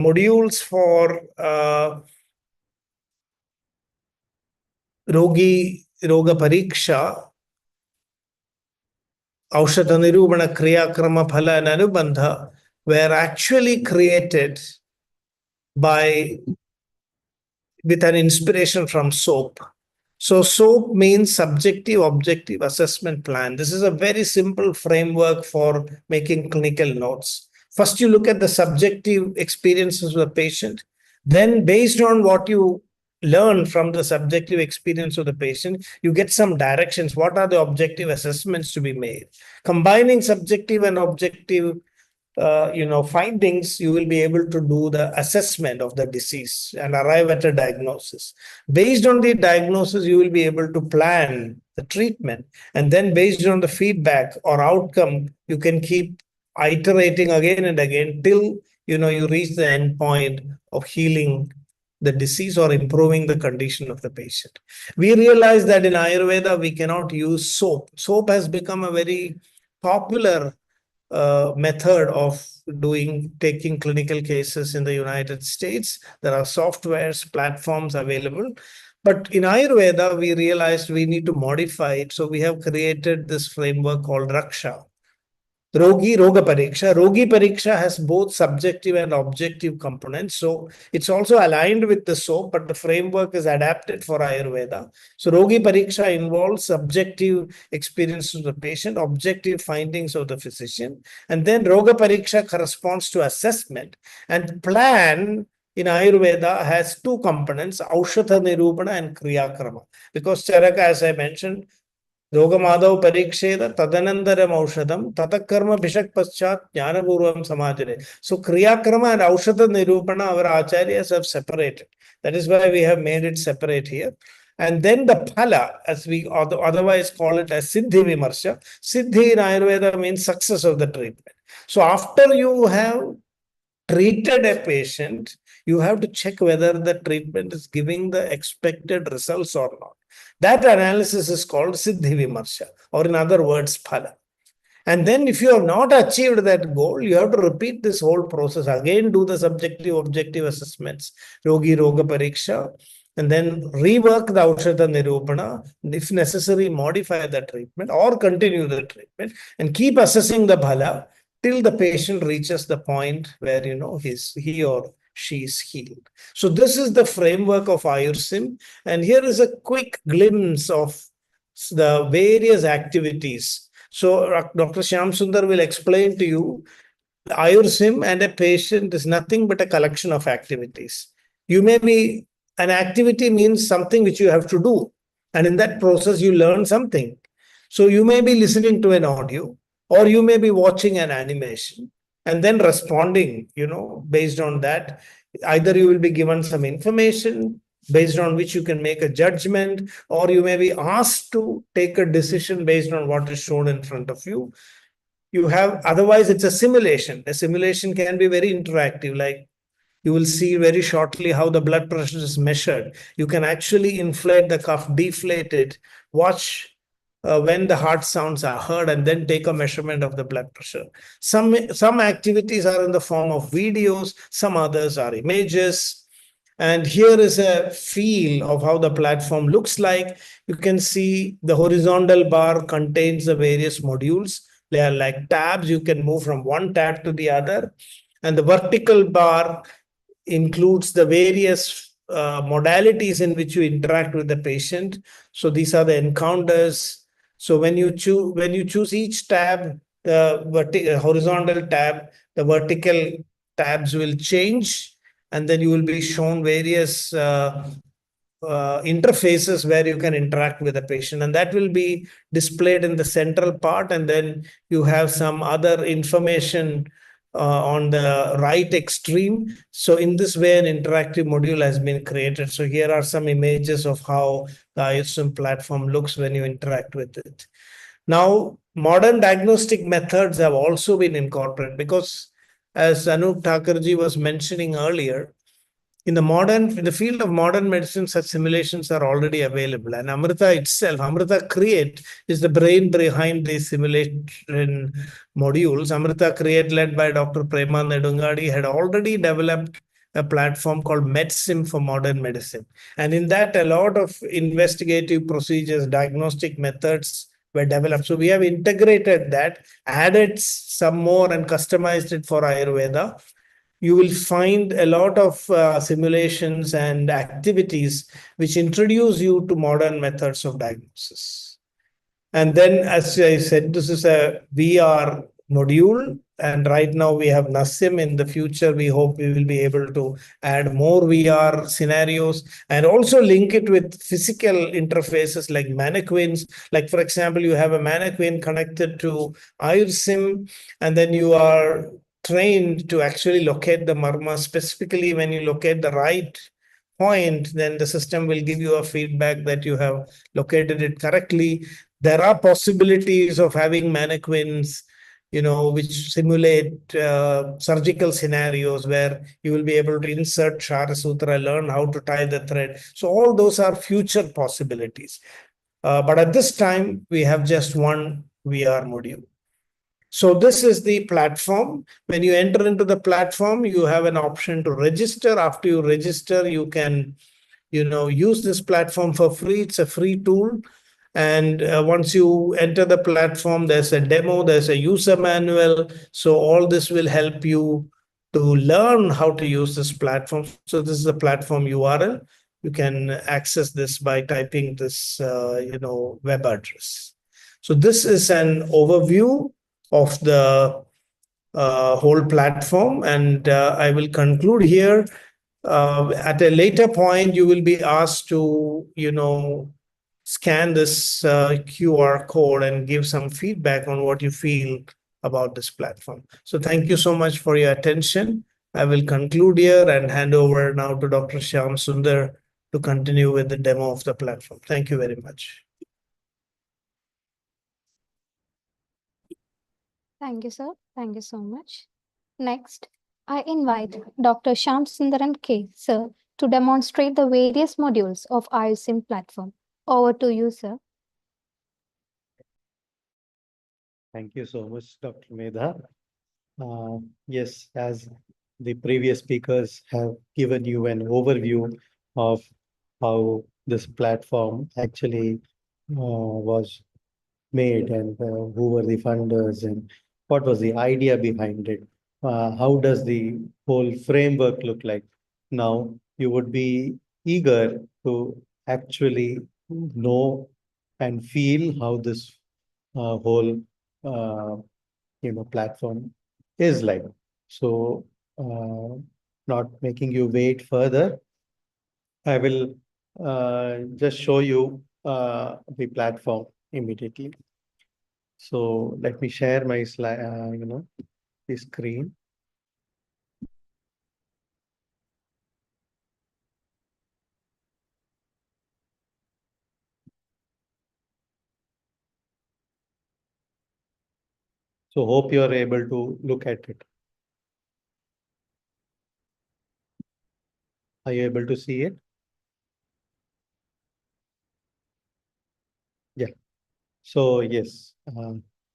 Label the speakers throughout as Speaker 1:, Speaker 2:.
Speaker 1: modules for Roga Pariksha, Aushadha Nirubana, Kriyakrama, Phala, and Anubandha were actually created with an inspiration from SOAP. So SOAP means Subjective Objective Assessment Plan. This is a very simple framework for making clinical notes. First, you look at the subjective experiences of the patient. Then, based on what you learn from the subjective experience of the patient, you get some directions. What are the objective assessments to be made? Combining subjective and objective findings, you will be able to do the assessment of the disease and arrive at a diagnosis. Based on the diagnosis, you will be able to plan the treatment. And then based on the feedback or outcome, you can keep iterating again and again till you reach the end point of healing the disease or improving the condition of the patient. We realize that in Ayurveda, we cannot use soap. Soap has become a very popular method of taking clinical cases in the United States. There are softwares, platforms available. But in Ayurveda, we realized we need to modify it. So we have created this framework called Raksha. Roga Pariksha. Rogi Pariksha has both subjective and objective components. So it's also aligned with the SOAP, but the framework is adapted for Ayurveda. So Rogi Pariksha involves subjective experience of the patient, objective findings of the physician. And then Roga Pariksha corresponds to assessment. And plan in Ayurveda has two components, Aushadha Nirupana and Kriyakrama. Because Charaka, as I mentioned, Rogamadav Pariksheda Tadanandaram Aushadam Tatakarma Bishak Paschat Jnanapurvam Samajare. So Kriyakrama and Aushadha Nirupana, our acharyas have separated. That is why we have made it separate here. And then the Phala, as we otherwise call it as Siddhi Vimarsha. Siddhi in Ayurveda means success of the treatment. So after you have treated a patient, you have to check whether the treatment is giving the expected results or not. That analysis is called Siddhi Vimarsha, or in other words, Phala. And then if you have not achieved that goal, you have to repeat this whole process. Again, do the subjective, objective assessments, Rogi, Roga Pariksha, and then rework the Aushadha Nirupana, if necessary, modify the treatment or continue the treatment and keep assessing the Phala till the patient reaches the point where, he or she is healed. So this is the framework of AyurSIM. And here is a quick glimpse of the various activities. So Dr. Shyam Sundar will explain to you, AyurSIM and a patient is nothing but a collection of activities. An activity means something which you have to do. And in that process, you learn something. So you may be listening to an audio, or you may be watching an animation and then responding, based on that. Either you will be given some information based on which you can make a judgment, or you may be asked to take a decision based on what is shown in front of you. Otherwise, it's a simulation. A simulation can be very interactive, like you will see very shortly how the blood pressure is measured. You can actually inflate the cuff, deflate it, watch when the heart sounds are heard, and then take a measurement of the blood pressure. Some activities are in the form of videos, some others are images. And here is a feel of how the platform looks like. You can see the horizontal bar contains the various modules. They are like tabs. You can move from one tab to the other. And the vertical bar includes the various modalities in which you interact with the patient. So these are the encounters. So when you choose each tab, the horizontal tab, the vertical tabs will change, and then you will be shown various interfaces where you can interact with the patient, and that will be displayed in the central part. And then you have some other information on the right extreme. So in this way, an interactive module has been created. So here are some images of how the AyurSIM platform looks when you interact with it. Now, modern diagnostic methods have also been incorporated because, as Anup Thakurji was mentioning earlier, in the field of modern medicine, such simulations are already available. And Amrita itself, Amrita Create, is the brain behind these simulation modules. Amrita Create, led by Dr. Prema Nedungadi, had already developed a platform called MedSim for modern medicine. And in that, a lot of investigative procedures, diagnostic methods were developed. So we have integrated that, added some more, and customized it for Ayurveda. You will find a lot of simulations and activities which introduce you to modern methods of diagnosis. And then, as I said, this is a VR module. And right now we have Nassim. In the future, we hope we will be able to add more VR scenarios and also link it with physical interfaces like mannequins. Like, for example, you have a mannequin connected to AyurSIM, and then you are trained to actually locate the marma. Specifically, when you locate the right point, then the system will give you a feedback that you have located it correctly. There are possibilities of having mannequins, which simulate surgical scenarios where you will be able to insert Shara Sutra, learn how to tie the thread. So all those are future possibilities. But at this time, we have just one VR module. So this is the platform. When you enter into the platform, you have an option to register. After you register, you can use this platform for free. It's a free tool. And once you enter the platform, there's a demo, there's a user manual. So all this will help you to learn how to use this platform. So this is the platform URL. You can access this by typing this web address. So this is an overview of the whole platform, and I will conclude here. At a later point, you will be asked to, scan this QR code and give some feedback on what you feel about this platform. So thank you so much for your attention. I will conclude here and hand over now to Dr. Shyam Sundar to continue with the demo of the platform. Thank you very much.
Speaker 2: Thank you, sir. Thank you so much. Next, I invite Dr. Shyam Sundaran K, sir, to demonstrate the various modules of AyurSIM platform. Over to you, sir.
Speaker 3: Thank you so much, Dr. Medha. Yes, as the previous speakers have given you an overview of how this platform actually was made, and who were the funders, and what was the idea behind it. How does the whole framework look like? Now, you would be eager to actually know and feel how this whole platform is like. So, not making you wait further, I will just show you the platform immediately. So let me share my slide, the screen. So hope you are able to look at it. Are you able to see it? Yeah. So yes.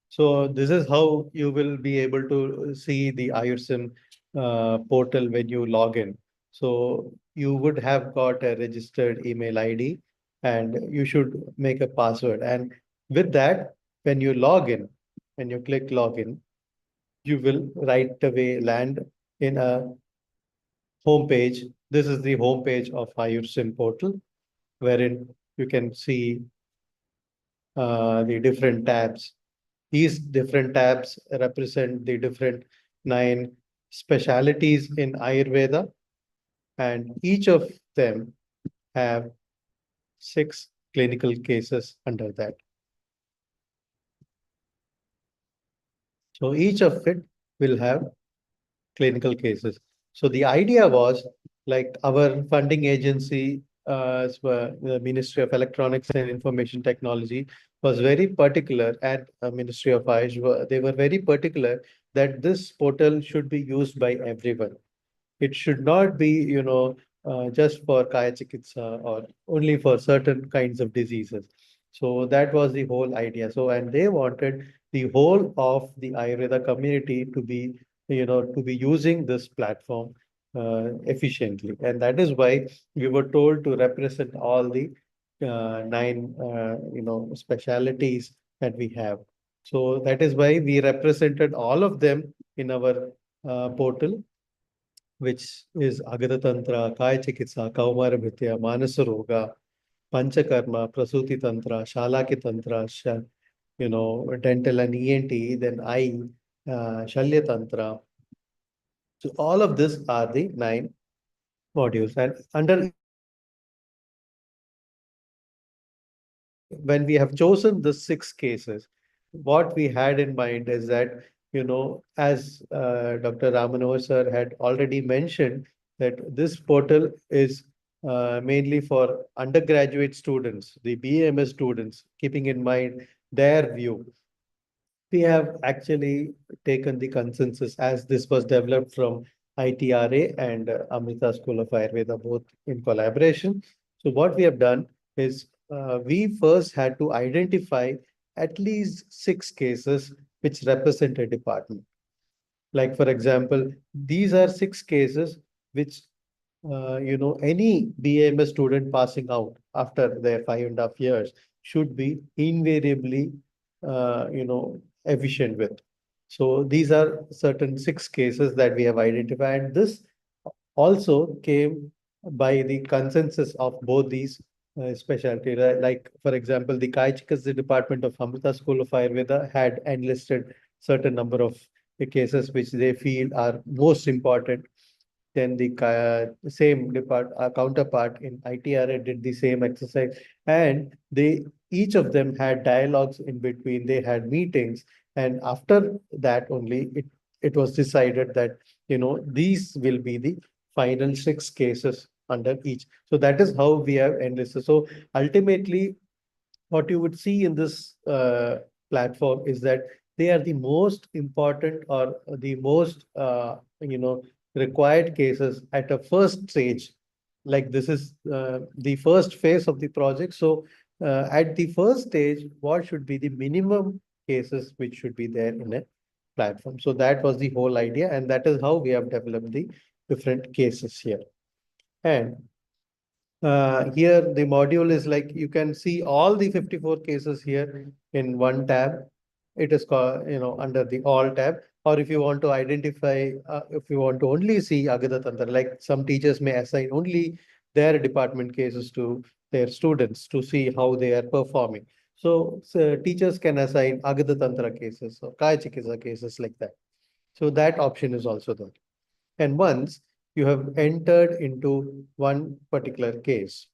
Speaker 3: So this is how you will be able to see the AyurSIM portal when you log in. So you would have got a registered email ID, and you should make a password. And with that, when you log in, when you click login, you will right away land in a home page. This is the home page of AyurSIM portal, wherein you can see the different tabs. These different tabs represent the different 9 specialities in Ayurveda, and each of them have 6 clinical cases under that. So each of it will have clinical cases. So the idea was, like, our funding agency, the Ministry of Electronics and Information Technology, was very particular, and Ministry of Ayush, they were very particular that this portal should be used by everyone. It should not be, just for Kaya Chikitsa or only for certain kinds of diseases. So that was the whole idea. So, and they wanted the whole of the Ayurveda community to be, to be using this platform, efficiently. And that is why we were told to represent all the nine, specialities that we have. So that is why we represented all of them in our portal, which is Agada Tantra, Kaya Chikitsa, Kaumara Bhitya, Manasa Roga, Panchakarma, Prasuti Tantra, Shalaki Tantra, dental and ENT, then eye, Shalya Tantra. So all of this are the nine modules. And under each module, when we have chosen the six cases, what we had in mind is that, as Dr. Ramanohar sir had already mentioned, that this portal is mainly for undergraduate students, the BAMS students, keeping in mind their view. We have actually taken the consensus as this was developed from ITRA and Amrita School of Ayurveda, both in collaboration. So what we have done is we first had to identify at least six cases which represent a department. Like, for example, these are six cases which, any BAMS student passing out after their 5.5 years should be invariably, efficient with. So these are certain six cases that we have identified. This also came by the consensus of both these specialty. Like, for example, the Kai Chikitsa department of Amrita School of Ayurveda had enlisted certain number of cases which they feel are most important. Then the same counterpart in ITRA did the same exercise, and they each of them had dialogues in between. They had meetings, and after that only it was decided that these will be the final six cases under each. So that is how we have enlisted. So ultimately, what you would see in this platform is that they are the most important or the most required cases at a first stage. Like, this is the first phase of the project. So at the first stage, what should be the minimum cases which should be there in a platform? So that was the whole idea, and that is how we have developed the different cases here. And here the module is like, you can see all the 54 cases here in one tab. It is called, under the all tab. Or if you want to identify, if you want to only see Agada Tantra, like some teachers may assign only their department cases to their students to see how they are performing. So teachers can assign Agada Tantra cases or Kaya Chikitsa cases like that. So that option is also there. And once you have entered into one particular case,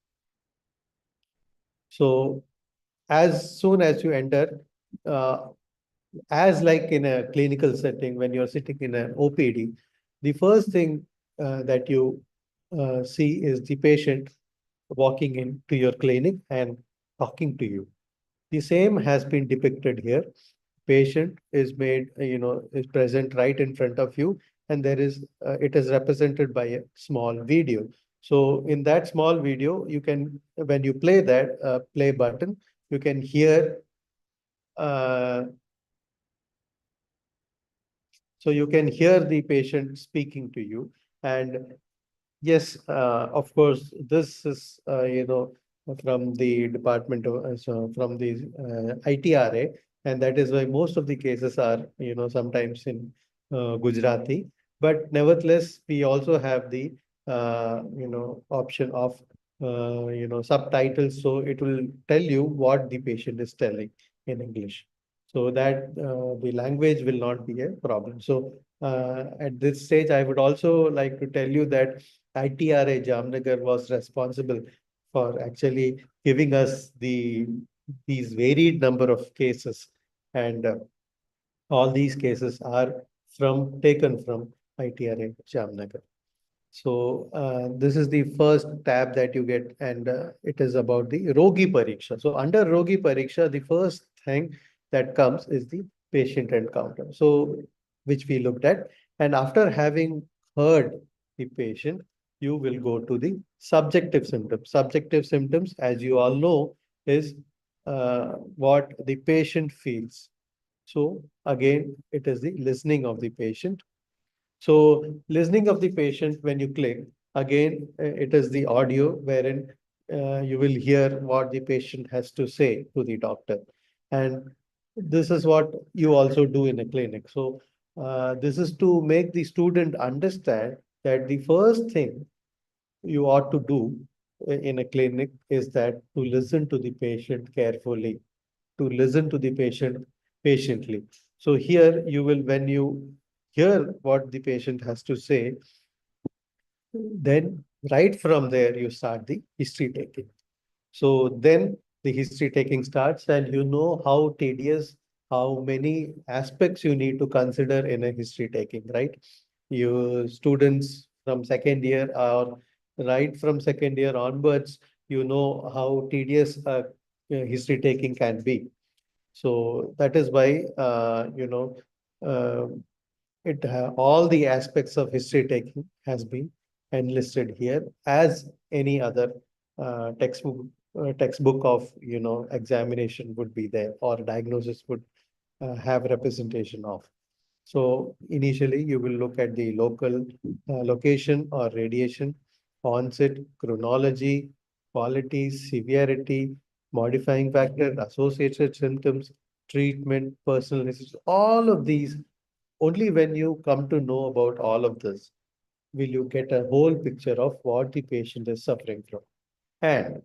Speaker 3: so as soon as you enter, uh, as like in a clinical setting, when you're sitting in an OPD, the first thing that you see is the patient walking into your clinic and talking to you. The same has been depicted here. Patient is made, is present right in front of you, and it is represented by a small video. So in that small video, you can, when you play that play button, you can hear, uh, the patient speaking to you. And yes, of course, this is, from the department of, from the ITRA, and that is why most of the cases are, sometimes in Gujarati. But nevertheless, we also have the, option of, subtitles. So it will tell you what the patient is telling in English. So that the language will not be a problem. So at this stage, I would also like to tell you that ITRA Jamnagar was responsible for actually giving us these varied number of cases, and all these cases are taken from ITRA Jamnagar. So this is the first tab that you get, and it is about the Rogi Pariksha. So under Rogi Pariksha, the first thing that comes is the patient encounter. So which we looked at, and after having heard the patient, you will go to the subjective symptoms. Subjective symptoms, as you all know, is what the patient feels. So again, it is the listening of the patient. So listening of the patient when you click, again, it is the audio wherein you will hear what the patient has to say to the doctor. And this is what you also do in a clinic. So this is to make the student understand that the first thing you ought to do in a clinic is that to listen to the patient carefully, to listen to the patient patiently. So here you will, when you hear what the patient has to say, then right from there you start the history taking. So then the history taking starts, and you know how tedious, how many aspects you need to consider in a history taking, right? You students from second year, or right from second year onwards, you know how tedious history taking can be. So that is why, uh, all the aspects of history taking has been enlisted here, as any other textbook of examination would be there, or diagnosis would have representation of. So initially you will look at the local location or radiation, onset, chronology, quality, severity, modifying factor, associated symptoms, treatment, personal history. All of these, only when you come to know about all of this, will you get a whole picture of what the patient is suffering from. And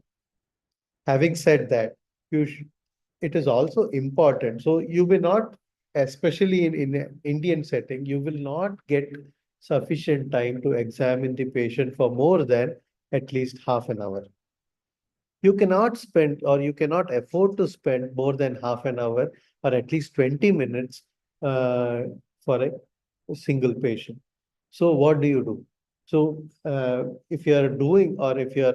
Speaker 3: having said that, it is also important. So you will not, especially in an Indian setting, you will not get sufficient time to examine the patient for more than at least half an hour. You cannot spend, or you cannot afford to spend more than half an hour or at least 20 minutes uh, for a single patient. So what do you do? So if you are doing, or if you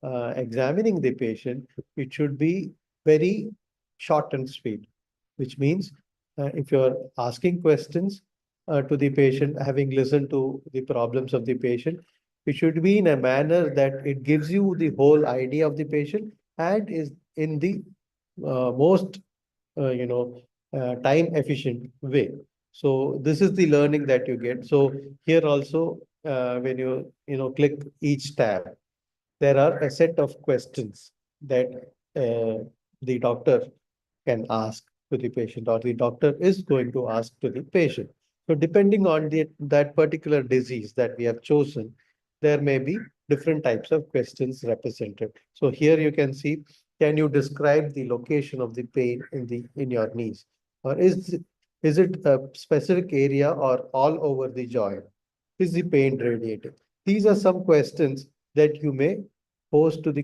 Speaker 3: are examining the patient, it should be very short and sweet, which means if you are asking questions to the patient, having listened to the problems of the patient, it should be in a manner that it gives you the whole idea of the patient, and is in the most time efficient way. So this is the learning that you get. So here also, when you click each tab, there are a set of questions that the doctor can ask to the patient, or the doctor is going to ask to the patient. So depending on that particular disease that we have chosen, there may be different types of questions represented. So here you can see, can you describe the location of the pain in your knees? Or is it a specific area or all over the joint? Is the pain radiating? These are some questions that you may pose to the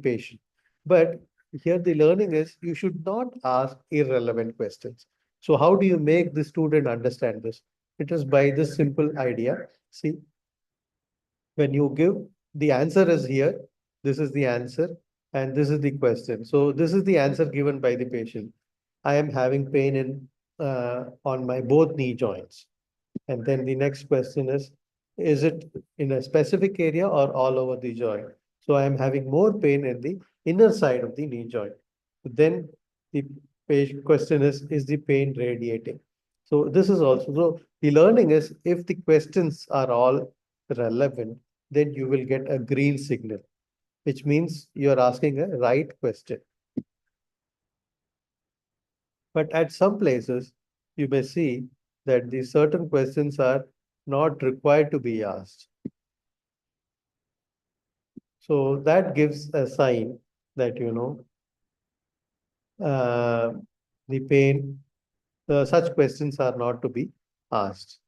Speaker 3: patient. But here the learning is, you should not ask irrelevant questions. So how do you make the student understand this? It is by this simple idea. See, when you give, the answer is here, this is the answer, and this is the question. So this is the answer given by the patient. I am having pain on my both knee joints. And then the next question is it in a specific area or all over the joint? So I am having more pain in the inner side of the knee joint. Then the question is the pain radiating? So this is also, so the learning is, if the questions are all relevant, then you will get a green signal, which means you are asking a right question. But at some places, you may see that these certain questions are not required to be asked. So that gives a sign that, uh, the pain, such questions are not to be asked.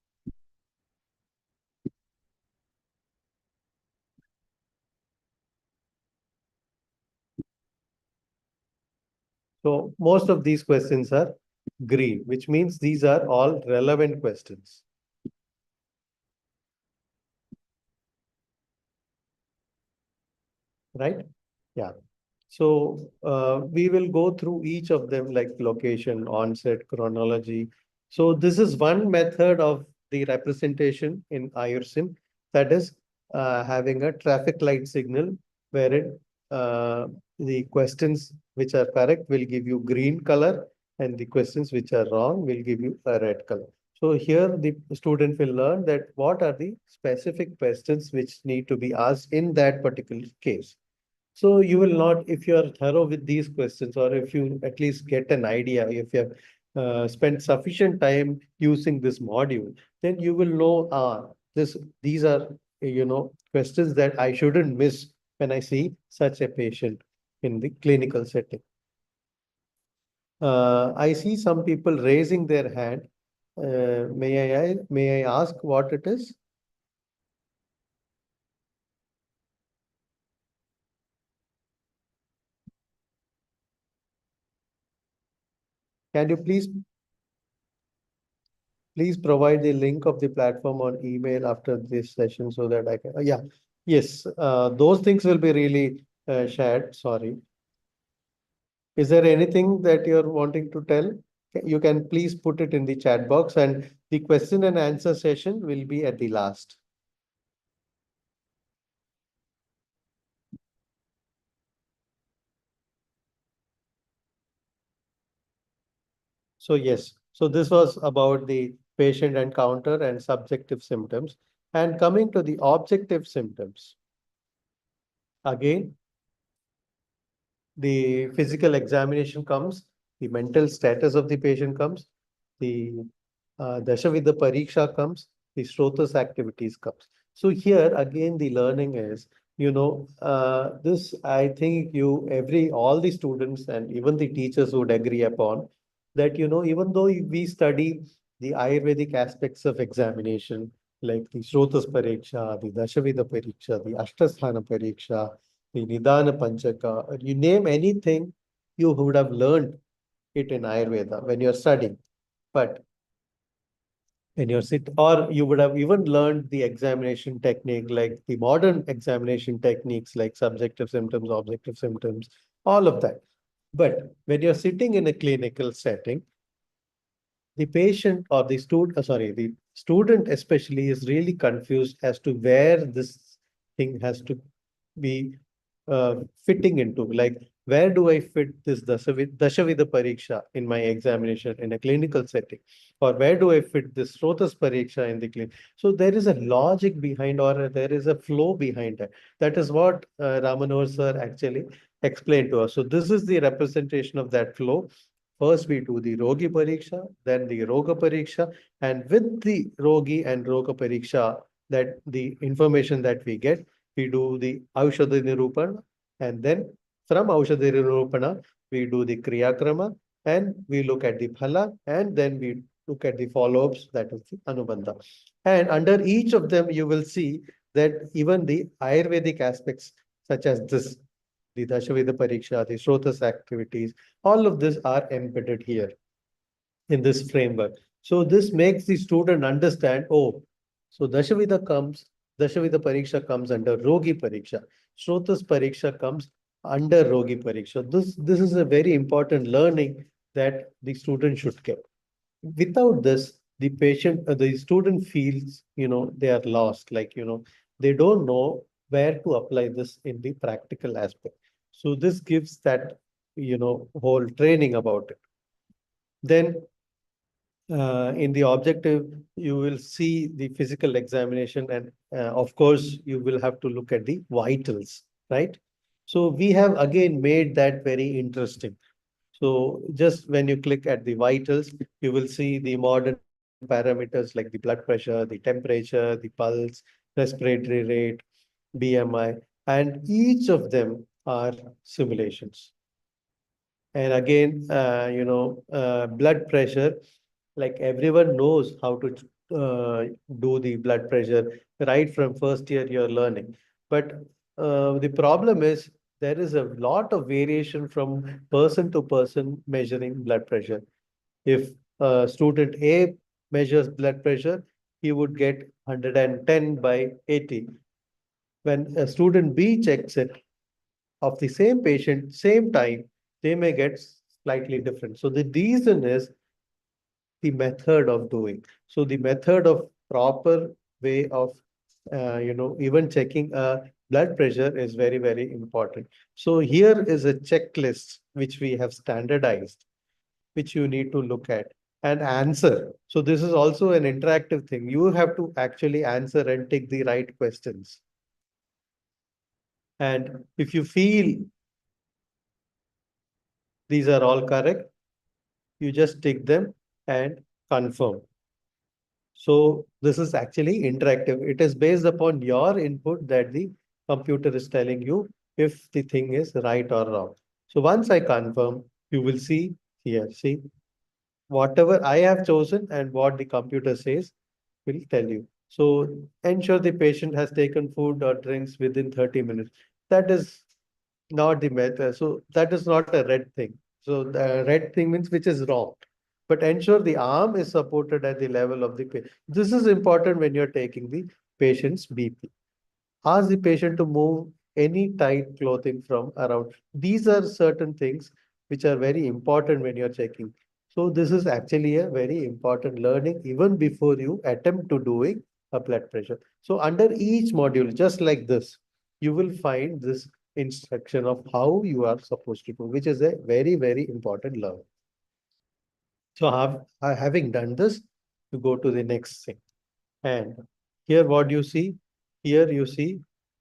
Speaker 3: So most of these questions are green, which means these are all relevant questions, right? Yeah. So we will go through each of them, like location, onset, chronology. So this is one method of the representation in AyurSIM, that is having a traffic light signal, wherein the questions which are correct will give you green color, and the questions which are wrong will give you a red color. So here the student will learn that what are the specific questions which need to be asked in that particular case. So you will not, if you are thorough with these questions, or if you at least get an idea, if you have spent sufficient time using this module, then you will know, these are, questions that I shouldn't miss when I see such a patient in the clinical setting. I see some people raising their hand. May I ask what it is? Can you please provide the link of the platform on email after this session so that I can, yeah, yes, those things will be really shared. Sorry. Is there anything that you're wanting to tell? You can please put it in the chat box, and the question and answer session will be at the last. So yes, so this was about the patient encounter and subjective symptoms. And coming to the objective symptoms, again, the physical examination comes, the mental status of the patient comes, the Dashavidha Pariksha comes, the Srotas activities comes. So here again, the learning is, this I think all the students and even the teachers would agree upon that, even though we study the Ayurvedic aspects of examination, like the Srotas Pariksha, the Dashavidha Pariksha, the Ashtasthana Pariksha, the Nidana Panchaka, you name anything, you would have learned it in Ayurveda when you're studying. But when you're or you would have even learned the examination technique, like the modern examination techniques, like subjective symptoms, objective symptoms, all of that. But when you're sitting in a clinical setting, the patient or the student especially is really confused as to where this thing has to be fitting into. Like, where do I fit this Dashavidha Pariksha in my examination in a clinical setting? Or where do I fit this Srotas Pariksha in the clinic? So there is a logic behind, or there is a flow behind it. That is what Ramanohar sir actually explained to us. So this is the representation of that flow. First, we do the Rogi Pariksha, then the Roga Pariksha, and with the Rogi and Roga Pariksha, that the information that we get, we do the Aushadha Nirupana, and then from Aushadha Nirupana, we do the Kriya Krama, and we look at the Phala, and then we look at the follow-ups, that is the Anubandha. And under each of them, you will see that even the Ayurvedic aspects, such as this, the Dashavidha Pariksha, the Srotas activities, all of this are embedded here in this framework. So this makes the student understand, oh, so Dashavidha Pariksha comes under Rogi Pariksha. Srotas Pariksha comes under Rogi Pariksha. This is a very important learning that the student should get. Without this, the student feels, they are lost, like, they don't know where to apply this in the practical aspect. So this gives that, whole training about it. Then in the objective, you will see the physical examination, and of course, you will have to look at the vitals, right? So we have again made that very interesting. So just when you click at the vitals, you will see the modern parameters like the blood pressure, the temperature, the pulse, respiratory rate, BMI, and each of them are simulations. And again, blood pressure, like everyone knows how to do the blood pressure right from first year you're learning. But the problem is there is a lot of variation from person to person measuring blood pressure. If student A measures blood pressure, he would get 110 by 80. When a student B checks it, of the same patient, same time, they may get slightly different. So the reason is the method of doing. So the method of proper way of, even checking blood pressure is very, very important. So here is a checklist which we have standardized, which you need to look at. and answer. So this is also an interactive thing. You have to actually answer and take the right questions. And if you feel these are all correct, you just tick them and confirm. So this is actually interactive. It is based upon your input that the computer is telling you if the thing is right or wrong. So once I confirm, you will see here, see whatever I have chosen and what the computer says will tell you. So ensure the patient has taken food or drinks within 30 minutes. That is not the method. So that is not a red thing. So the red thing means which is wrong. But ensure the arm is supported at the level of the patient. This is important when you're taking the patient's BP. Ask the patient to move any tight clothing from around. These are certain things which are very important when you're checking. So this is actually a very important learning even before you attempt to doing a blood pressure. So under each module, just like this, you will find this instruction of how you are supposed to do, which is a very, very important learn. So having done this, you go to the next thing. And here what you see, here you see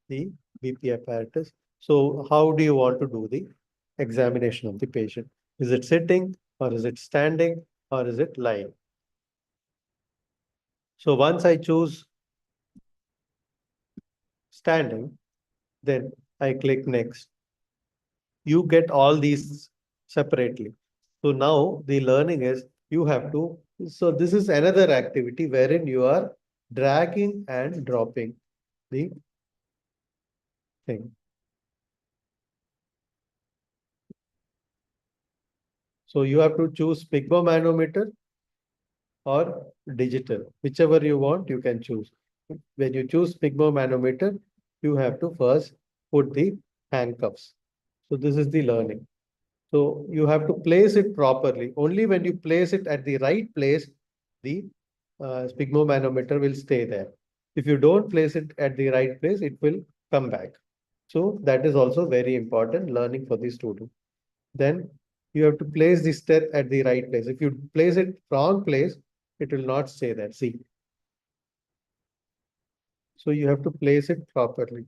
Speaker 3: the BP apparatus. So how do you want to do the examination of the patient? Is it sitting or is it standing or is it lying? So once I choose standing, then I click next. You get all these separately. So now the learning is you have to, so this is another activity wherein you are dragging and dropping the thing. So you have to choose sphygmomanometer or digital, whichever you want, you can choose. When you choose sphygmomanometer, you have to first put the handcuffs. So this is the learning. So you have to place it properly. Only when you place it at the right place, the sphygmomanometer will stay there. If you don't place it at the right place, it will come back. So that is also very important learning for the student. Then you have to place the step at the right place. If you place it wrong place, it will not stay there. See. So you have to place it properly.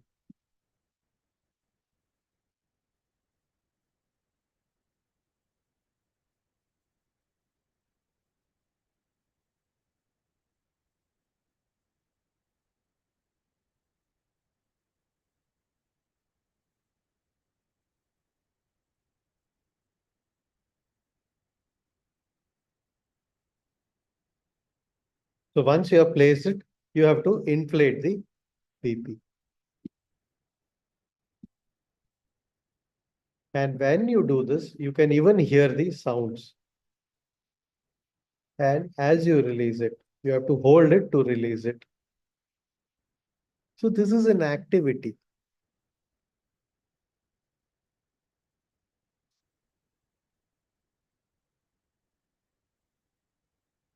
Speaker 3: So once you have placed it, you have to inflate the BP. And when you do this, you can even hear the sounds. And as you release it, you have to hold it to release it. So this is an activity.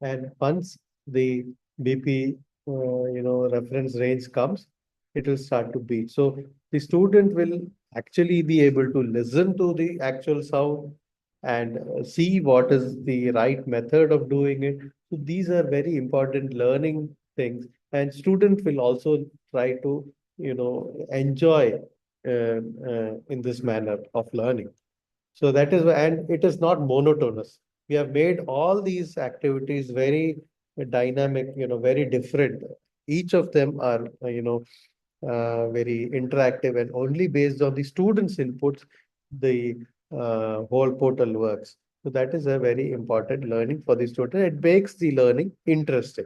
Speaker 3: And once the BP, reference range comes, it will start to beat. So the student will actually be able to listen to the actual sound and see what is the right method of doing it. So these are very important learning things. And student will also try to, enjoy in this manner of learning. So that is, and it is not monotonous. We have made all these activities very dynamic, very different. Each of them are, very interactive and only based on the students' inputs, the whole portal works. So that is a very important learning for the student. It makes the learning interesting.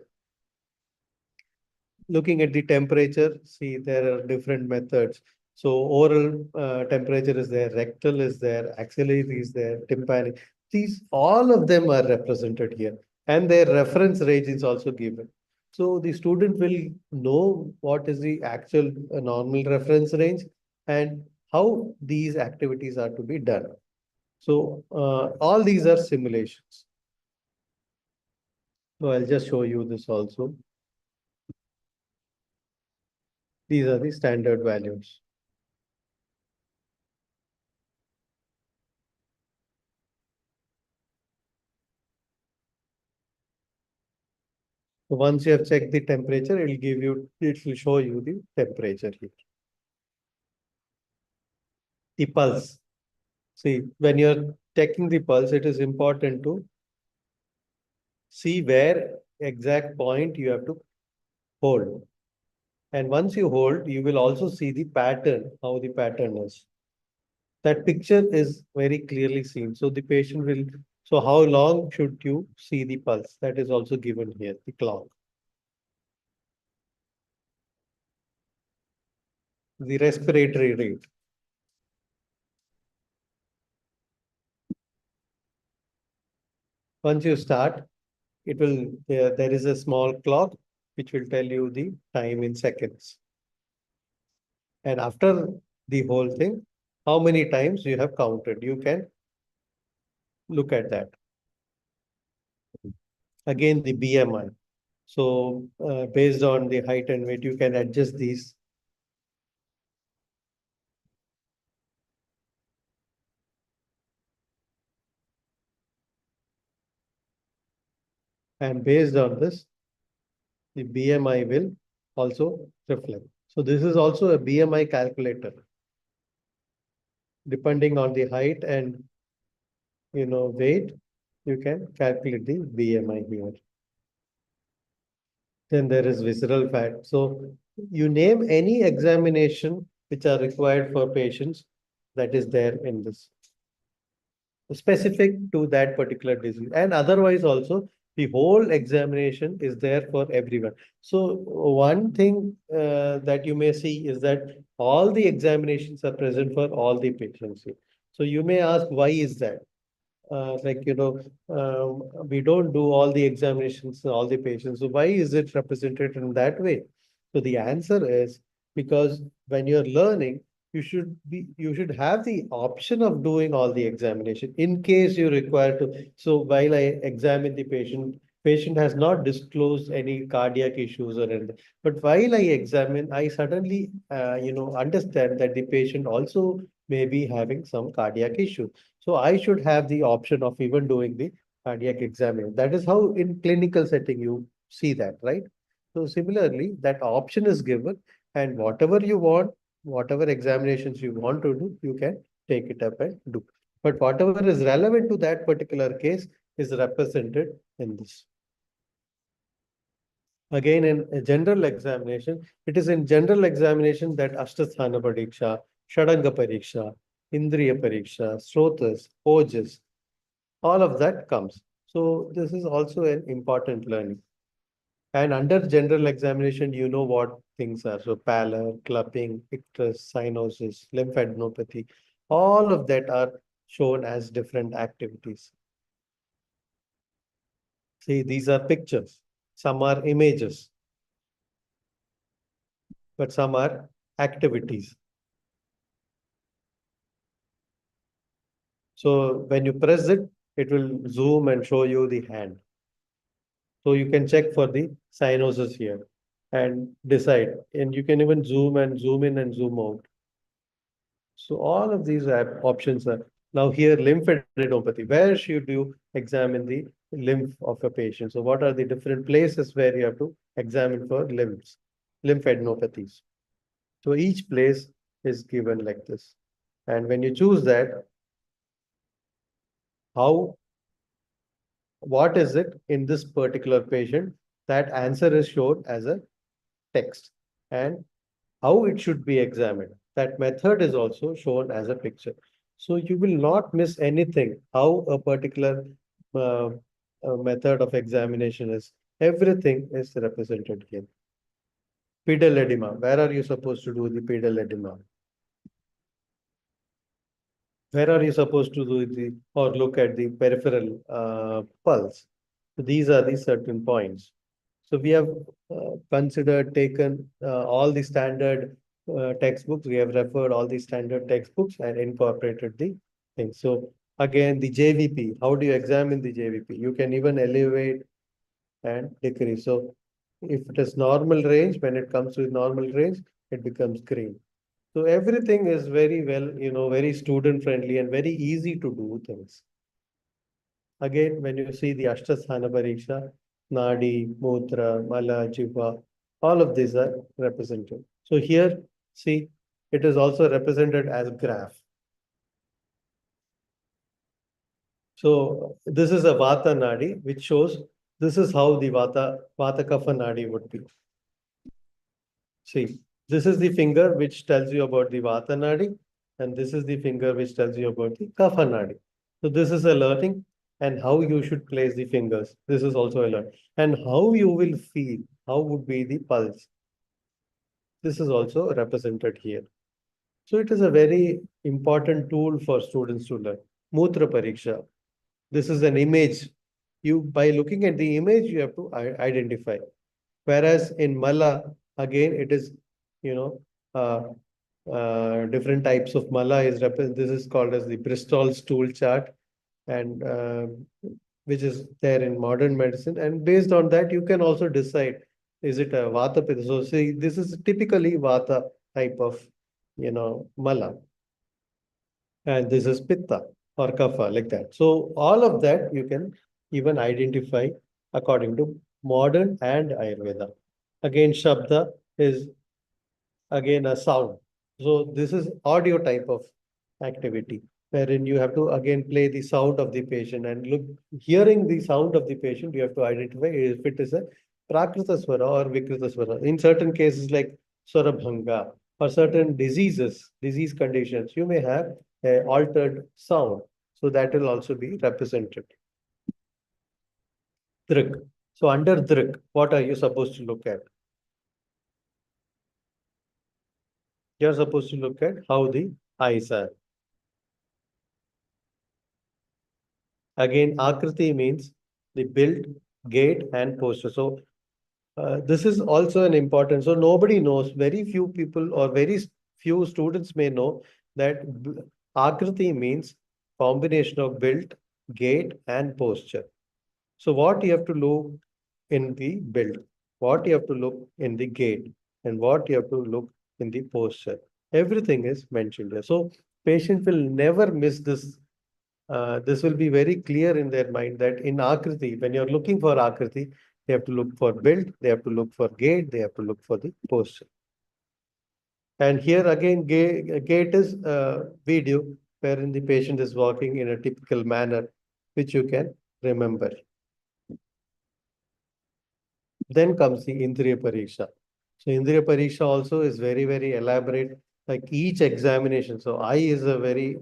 Speaker 3: Looking at the temperature, see there are different methods. So oral temperature is there, rectal is there, axillary is there, tympanic. These all of them are represented here, and their reference range is also given. So the student will know what is the actual normal reference range and how these activities are to be done. So all these are simulations. So I'll just show you this also. These are the standard values. So once you have checked the temperature, it will show you the temperature here. The pulse. See, when you're checking the pulse, it is important to see where exact point you have to hold. And once you hold, you will also see the pattern, how the pattern is. That picture is very clearly seen. So the patient will, so how long should you see the pulse? That is also given here, the clock. The respiratory rate. Once you start, it will, there is a small clock which will tell you the time in seconds. And after the whole thing, how many times you have counted, you can look at that. Again, the BMI. So based on the height and weight, you can adjust these. And based on this, the BMI will also reflect. So this is also a BMI calculator. Depending on the height and weight, you can calculate the BMI here. Then there is visceral fat. So you name any examination which are required for patients that is there in this, specific to that particular disease. And otherwise also, the whole examination is there for everyone. So one thing that you may see is that all the examinations are present for all the patients here. So you may ask, why is that? We don't do all the examinations in all the patients. So why is it represented in that way? So the answer is because when you're learning, you should have the option of doing all the examination in case you require to. So while I examine the patient has not disclosed any cardiac issues or anything. But while I examine, I suddenly understand that the patient also may be having some cardiac issue. So I should have the option of even doing the cardiac exam. That is how in clinical setting you see that, right? So similarly, that option is given, and whatever you want, whatever examinations you want to do, you can take it up and do. But whatever is relevant to that particular case is represented in this. Again, in a general examination, it is in general examination that Ashtasthana Pariksha, Shadanga Pariksha, Indriya Pariksha, Srotas, Ojas, all of that comes. So this is also an important learning. And under general examination, you know what things are. So pallor, clubbing, icterus, cyanosis, lymphadenopathy, all of that are shown as different activities. See, these are pictures. Some are images, but some are activities. So when you press it, it will zoom and show you the hand. So you can check for the cyanosis here and decide. And you can even zoom in and zoom out. So all of these options are now here lymphadenopathy. Where should you examine the lymph of a patient? So what are the different places where you have to examine for lymphadenopathies? So each place is given like this. And when you choose that, what is it in this particular patient? That answer is shown as a text. And how it should be examined. That method is also shown as a picture. So you will not miss anything, how a particular uh, method of examination is. Everything is represented here. Pedal edema. Where are you supposed to do the pedal edema? Where are you supposed to do the or look at the peripheral pulse? So these are the certain points. So we have taken all the standard textbooks. We have referred all the standard textbooks and incorporated the things. So again, the JVP, how do you examine the JVP? You can even elevate and decrease. So if it is normal range, when it comes to normal range, it becomes green. So everything is very well, very student friendly and very easy to do things. Again, when you see the Ashtasthana Pariksha, Nadi, Mutra, Mala, Jiva, all of these are represented. So here, see, it is also represented as graph. So this is a Vata Nadi, which shows this is how the Vata Kapha Nadi would be. See, this is the finger which tells you about the Vata Nadi, and this is the finger which tells you about the Kapha Nadi. So this is a learning, and how you should place the fingers. This is also a learning. And how you will feel, how would be the pulse. This is also represented here. So it is a very important tool for students to learn. Mutra Pariksha. This is an image. You, by looking at the image, you have to identify. Whereas in Mala, again, it is, you know, different types of Mala is this is called as the Bristol stool chart, and which is there in modern medicine. And based on that, you can also decide, is it a Vata Pitta? So see, this is typically Vata type of, Mala, and this is Pitta or Kapha, like that. So all of that you can even identify according to modern and Ayurveda. Again, Shabda is again a sound. So this is audio type of activity, wherein you have to again play the sound of the patient, and look, hearing the sound of the patient, you have to identify if it is a Prakrita Swara or Vikrita Swara. In certain cases like Swarabhanga or certain disease conditions, you may have a altered sound. So that will also be represented. Drik. So under Drik, what are you supposed to look at? You're supposed to look at how the eyes are. Again, Akriti means the build, gait, and posture. So this is also an important. So nobody knows. Very few people or very few students may know that Akriti means combination of build, gait, and posture. So what you have to look in the build, what you have to look in the gait, and what you have to look in the posture. Everything is mentioned there. So patient will never miss this. This will be very clear in their mind that in Akriti, when you're looking for Akriti, they have to look for build, they have to look for gait, they have to look for the posture. And here again, gait is a video wherein the patient is walking in a typical manner, which you can remember. Then comes the Indriya Pariksha. So Indriya Pariksha also is very, very elaborate, like each examination. So eye is a very,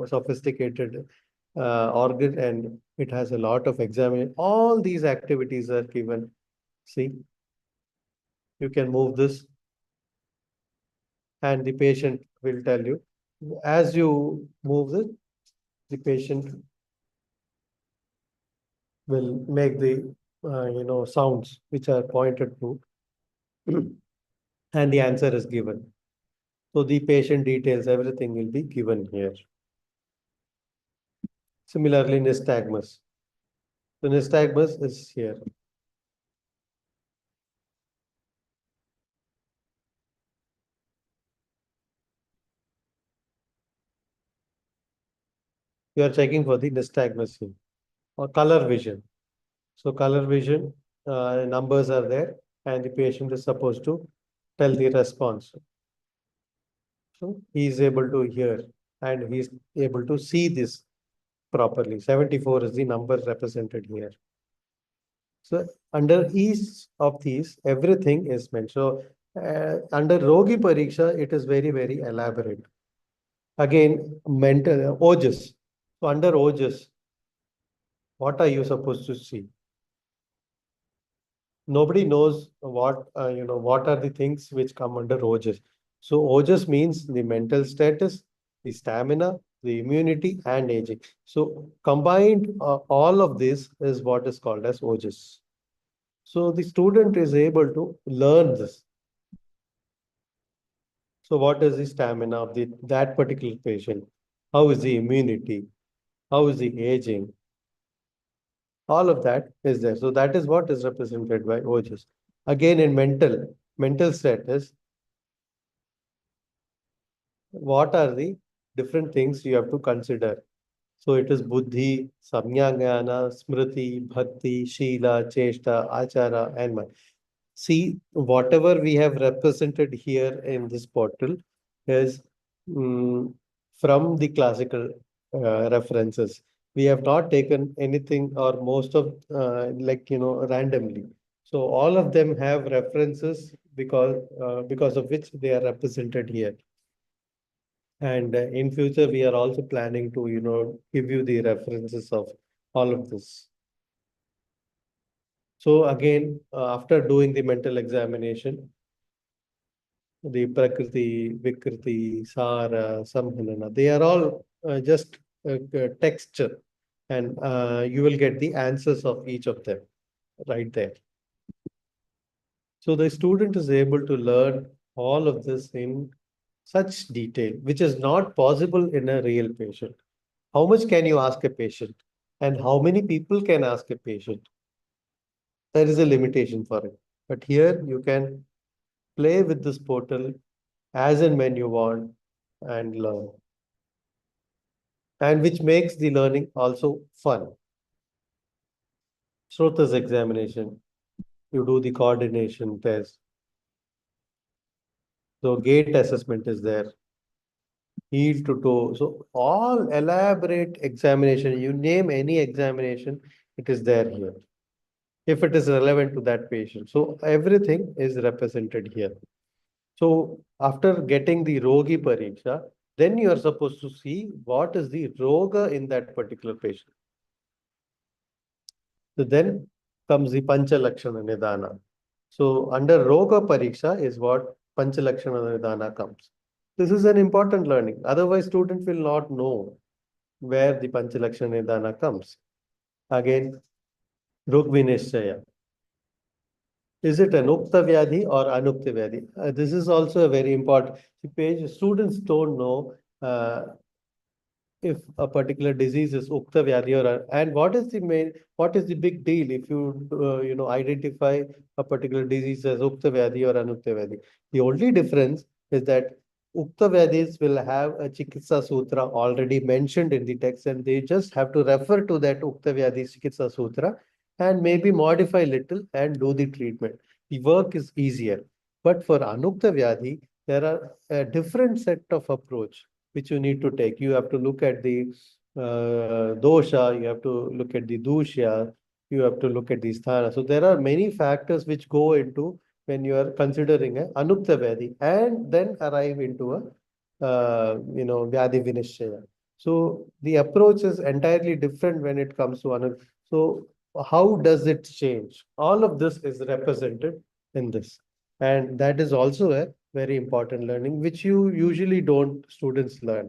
Speaker 3: sophisticated organ, and it has a lot of examination. All these activities are given. See, you can move this, and the patient will tell you. As you move it, the patient will make the, sounds which are pointed to, and the answer is given. So the patient details, everything will be given here. Similarly, nystagmus. The nystagmus is here. You are checking for the nystagmus here, or color vision. So color vision, numbers are there, and the patient is supposed to tell the response. So he is able to hear, and he is able to see this properly. 74 is the number represented here. So under each of these, everything is meant. So under Rogi Pariksha, it is very, very elaborate. Again, mental ojas. So under ojas, what are you supposed to see? Nobody knows what are the things which come under ojas. So ojas means the mental status, the stamina, the immunity, and aging. So combined, all of this is what is called as ojas. So the student is able to learn this. So what is the stamina of that particular patient? How is the immunity? How is the aging? All of that is there. So that is what is represented by ojas. Again, in mental status, what are the different things you have to consider? So it is buddhi, samya jnana, smriti, bhakti, shila, cheshta, achara, and mind. See, whatever we have represented here in this portal is mm, from the classical references. We have not taken anything or most of randomly. So all of them have references because of which they are represented here. And in future, we are also planning to, give you the references of all of this. So again, after doing the mental examination, the Prakriti, Vikriti, Sara, Samhanana, they are all just texture, and you will get the answers of each of them right there. So the student is able to learn all of this in such detail, which is not possible in a real patient. How much can you ask a patient? And how many people can ask a patient? There is a limitation for it. But here you can play with this portal as and when you want and learn. And which makes the learning also fun. Shrotas examination, you do the coordination test. So gait assessment is there, heel to toe. So all elaborate examination, you name any examination, it is there here, if it is relevant to that patient. So everything is represented here. So after getting the Rogi Pariksha, then you are supposed to see what is the Roga in that particular patient. So then comes the Pancha Lakshana Nidana. So under Roga Pariksha is what Pancha Lakshana Nidana comes. This is an important learning. Otherwise, student will not know where the Pancha Lakshana Nidana comes. Again, Rog Vinishchaya. Is it an Ukta Vyadhi or Anukta Vyadhi? This is also a very important page. Students don't know if a particular disease is Ukta Vyadhi and what is the big deal if you, identify a particular disease as Ukta Vyadhi or Anukta Vyadhi? The only difference is that Ukta Vyadhis will have a Chikitsa Sutra already mentioned in the text, and they just have to refer to that Ukta Vyadhi Chikitsa Sutra and maybe modify little and do the treatment. The work is easier. But for Anukta Vyadhi, there are a different set of approach which you need to take. You have to look at the dosha, you have to look at the dushya, you have to look at the sthana. So there are many factors which go into when you are considering a Anukta Vyadhi and then arrive into a Vyadhi Vinishchaya. So the approach is entirely different when it comes to Anukta. So how does it change? All of this is represented in this. And that is also a very important learning, which you usually don't students learn.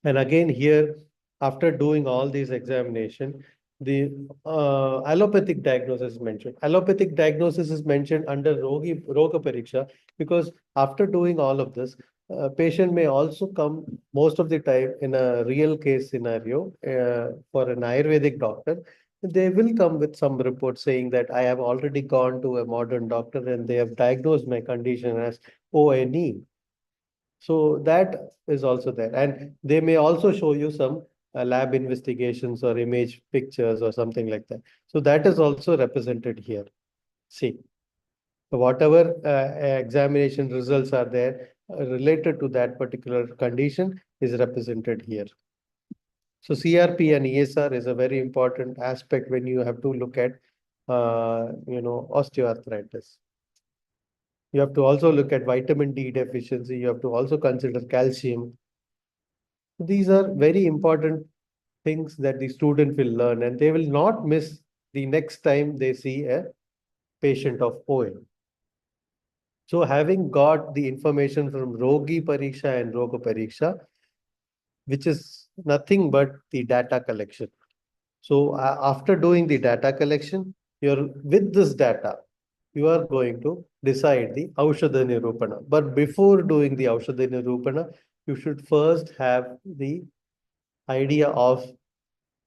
Speaker 3: And again, here, after doing all these examination, the allopathic diagnosis is mentioned. Allopathic diagnosis is mentioned under Roga Pariksha because after doing all of this, patient may also come most of the time in a real case scenario for an Ayurvedic doctor. They will come with some report saying that I have already gone to a modern doctor and they have diagnosed my condition as ONE. So that is also there. And they may also show you some lab investigations or image pictures or something like that. So that is also represented here. See, so whatever examination results are there related to that particular condition is represented here. So CRP and ESR is a very important aspect when you have to look at, osteoarthritis. You have to also look at vitamin D deficiency. You have to also consider calcium. These are very important things that the student will learn, and they will not miss the next time they see a patient of OA. So having got the information from Rogi Pariksha and Roga Pariksha, which is nothing but the data collection. So after doing the data collection, you're with this data, you are going to decide the Aushadha Nirupana. But before doing the Aushadha Nirupana, you should first have the idea of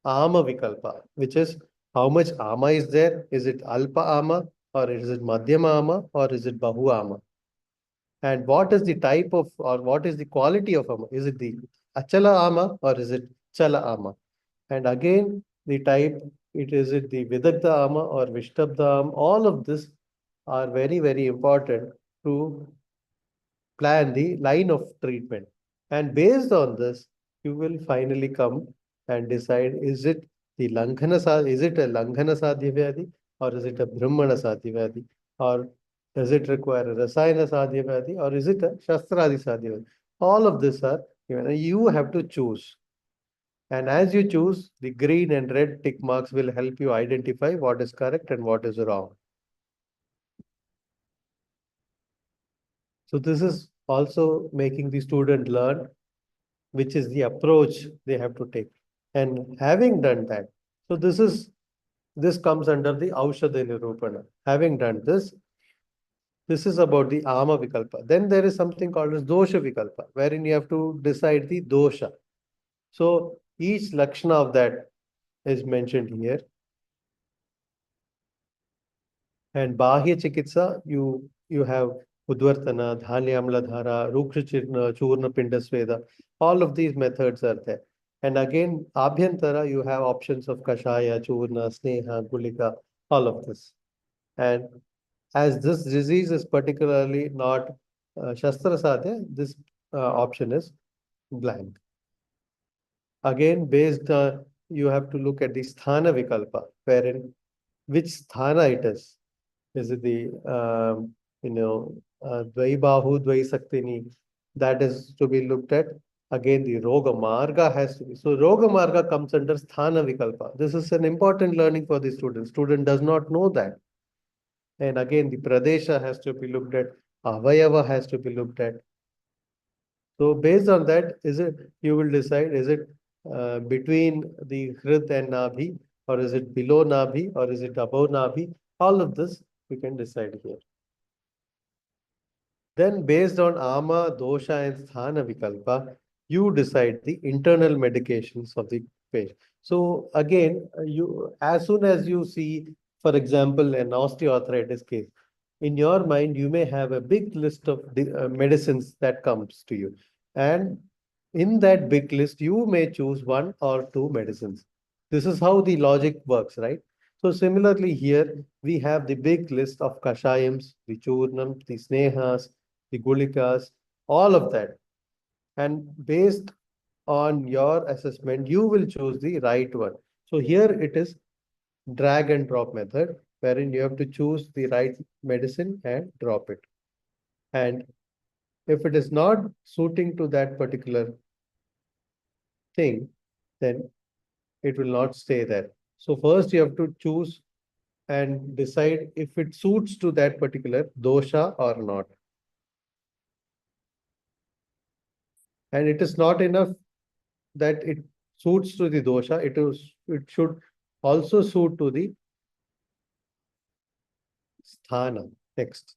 Speaker 3: Ama Vikalpa, which is how much Ama is there? Is it Alpa Ama or is it Madhyama Ama or is it Bahu Ama? And what is the type of or what is the quality of Ama? Is it the Achala Ama or is it Chala Ama. And again, the type, it the Vidagdha Ama or Vishtabdha Ama, all of this are very, very important to plan the line of treatment. And based on this, you will finally come and decide, is it a Langhana Sadhya Vyadhi, or is it a Brahmana Sadhya Vyadhi, or does it require a Rasayana Sadhya Vyadhi, or is it a Shastradi Sadhya Vyadhi? All of this are, you have to choose. And as you choose, the green and red tick marks will help you identify what is correct and what is wrong. So this is also making the student learn which is the approach they have to take. And having done that, so this comes under the Aushadha Nirupana. Having done this is about the Ama Vikalpa. Then there is something called as Dosha Vikalpa, wherein you have to decide the dosha. So each Lakshana of that is mentioned here. And Bahya Chikitsa, you have Udvartana, Dhanyamla Dhara, Ruksha Churna Pindasveda. All of these methods are there. And again, Abhyantara, you have options of Kashaya, Churna, Sneha, Gulika, all of this. And as this disease is particularly not Shastra Sadhya, this option is blank. Again, you have to look at the Sthana Vikalpa, wherein which Sthana it is. Is it the Dvaibahu, Dvaisaktini? That is to be looked at. Again, the Roga Marga has to be. So Roga Marga comes under Sthana Vikalpa. This is an important learning for the student. Student does not know that. And again, the Pradesha has to be looked at. Avayava has to be looked at. So based on that, you will decide, is it between the Hrid and Nabhi, or is it below Nabhi, or is it above Nabhi? All of this we can decide here. Then based on Ama, Dosha and Sthana Vikalpa, you decide the internal medications of the patient. So again, as soon as you see, for example, an osteoarthritis case, in your mind, you may have a big list of medicines that comes to you. And in that big list, you may choose one or two medicines. This is how the logic works, right? So similarly here, we have the big list of kashayams, the churnam, the snehas, the gulikas, all of that. And based on your assessment, you will choose the right one. So here it is drag and drop method, wherein you have to choose the right medicine and drop it. And if it is not suiting to that particular thing, then it will not stay there. So first you have to choose and decide if it suits to that particular dosha or not. And it is not enough that it suits to the dosha, it should also suit to the sthana. Next.